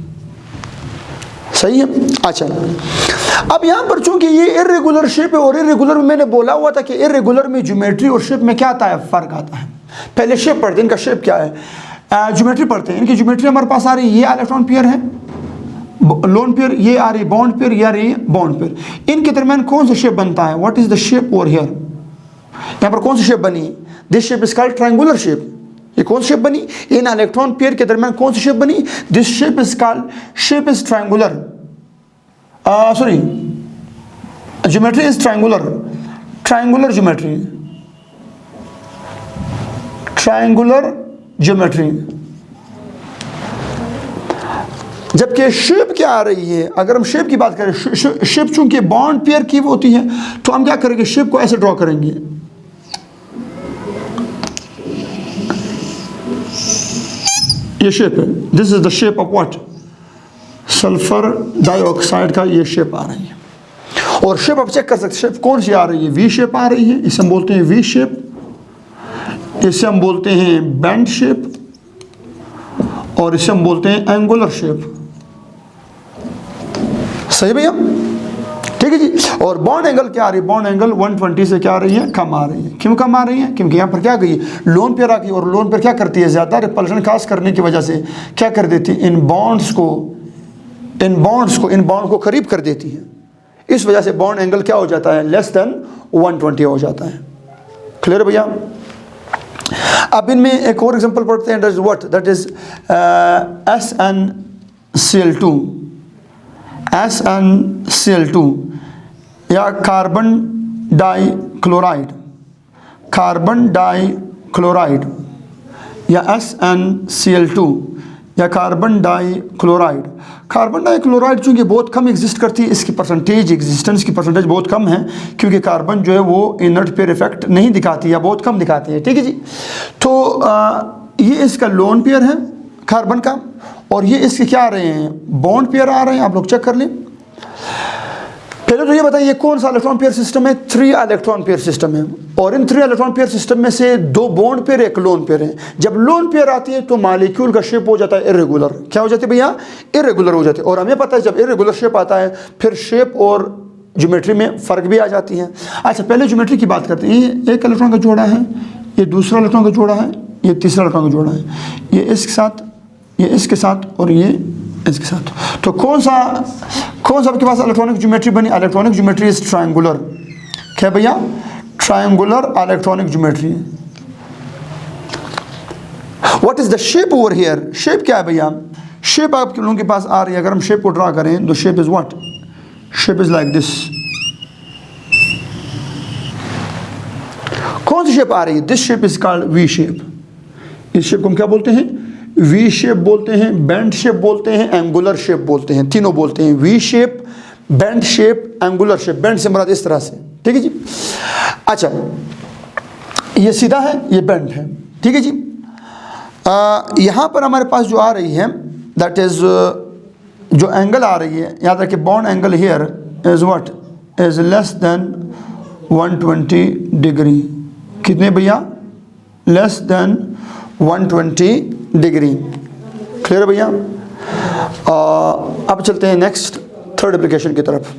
सही है। अच्छा, अब यहाँ पर चूंकि ये इर्रेगुलर शेप है, और इर्रेगुलर में मैंने बोला हुआ था कि इर्रेगुलर में ज्योमेट्री और शेप में क्या आता है? फ़र्क आता है। पहले शेप पढ़ते हैं, इनका शेप क्या है, ज्योमेट्री पढ़ते हैं। इनकी ज्योमेट्री हमारे पास आ रही है, ये इलेक्ट्रॉन पेयर है, लोन पेयर, ये आ रही बॉन्ड पेयर, ये आ रही है बॉन्ड पेयर। इनके दरमियान कौन सा शेप बनता है? What is the shape over here? यहाँ पर कौन सी शेप बनी? This shape is called triangular shape. ये कौन सी शेप बनी? इन इलेक्ट्रॉन पेयर के दरमियान कौन सी शेप बनी? This shape is called, shape is triangular, sorry, geometry is triangular, triangular geometry, triangular geometry. जबकि शेप क्या आ रही है? अगर हम शेप की बात करें, शेप चूंकि बॉन्ड पेयर की होती है, तो हम क्या करेंगे? शेप को ऐसे ड्रॉ करेंगे, ये शेप है, this is the shape of what? Sulphur dioxide का ये शेप आ रही है। और शेप आप चेक कर सकते हैं, शेप कौन सी आ रही है? वी शेप आ रही है, इसे हम बोलते हैं वी शेप, इसे हम बोलते हैं बैंड शेप, और इसे हम बोलते हैं एंगुलर शेप। सही भैया? ठीक है जी। और बॉन्ड एंगल क्या आ रही है? बॉन्ड एंगल 120 से क्या आ रही है? कम आ रही है। क्यों कम आ रही है? क्योंकि यहाँ पर क्या गई? लोन पेयर आ गई, और लोन पेयर क्या करती है? ज़्यादा रिपल्शन खास करने की वजह से क्या कर देती है? इन बॉन्ड को करीब कर देती है। इस वजह से बॉन्ड एंगल क्या हो जाता है? लेस देन 120 हो जाता है। क्लियर भैया? अब इनमें एक और एग्जांपल पढ़ते हैं, what that is SnCl2, SnCl2 या कार्बन डाइक्लोराइड, कार्बन डाइक्लोराइड या SnCl2 या कार्बन डाइक्लोराइड। कार्बन डाइक्लोराइड चूँकि बहुत कम एग्जिस्ट करती है, इसकी परसेंटेज, एग्जिस्टेंस की परसेंटेज बहुत कम है, क्योंकि कार्बन जो है वो इनर्ट पेयर इफेक्ट नहीं दिखाती या बहुत कम दिखाती है। ठीक है जी। तो ये इसका लोन पेयर है कार्बन का, और ये इसके क्या आ रहे हैं? बॉन्ड पेयर आ रहे हैं। आप लोग चेक कर लें। पहले तो ये बताइए कौन सा इलेक्ट्रॉन पेयर सिस्टम है? 3 इलेक्ट्रॉन पेयर सिस्टम है, और इन 3 इलेक्ट्रॉन पेयर सिस्टम में से 2 बॉन्ड पेयर, 1 लोन पेयर है। जब लोन पेयर आती है तो मॉलिक्यूल का शेप हो जाता है इरेगुलर। क्या हो जाती है भैया? इरेगुलर हो जाती है। और हमें पता है जब इरेगुलर शेप आता है, फिर शेप और ज्योमेट्री में फ़र्क भी आ जाती है। अच्छा, पहले ज्योमेट्री की बात करते हैं। ये 1 इलेक्ट्रॉन का जोड़ा है, ये दूसरा इलेक्ट्रॉन का जोड़ा है, ये तीसरा इलेक्ट्रॉन का जोड़ा है, ये इसके साथ, ये इसके साथ, और ये इसके साथ। तो कौन सा आपके पास इलेक्ट्रॉनिक ज्योमेट्री बनी? Electronic geometry is triangular. क्या भैया? Triangular electronic geometry. What is the shape over here? Shape क्या है भैया? शेप आप लोगों के पास आ रही है, अगर हम शेप को ड्रा करें तो shape is what, shape is like this. कौन सी शेप आ रही है? This shape is called V shape. इस शेप को हम क्या बोलते हैं? वी शेप बोलते हैं, बेंड शेप बोलते हैं, एंगुलर शेप बोलते हैं, तीनों बोलते हैं। V shape, bend shape, angular shape. Bend से मुराद इस तरह से, ठीक है जी। अच्छा, ये सीधा है, ये बेंड है, ठीक है जी। यहाँ पर हमारे पास जो आ रही है दैट इज़ जो एंगल आ रही है, याद रखिए bond angle here is what, is less than 120 degree. कितने भैया? Less than 120 degree. क्लियर भैया? अब चलते हैं नेक्स्ट थर्ड एप्लीकेशन की तरफ।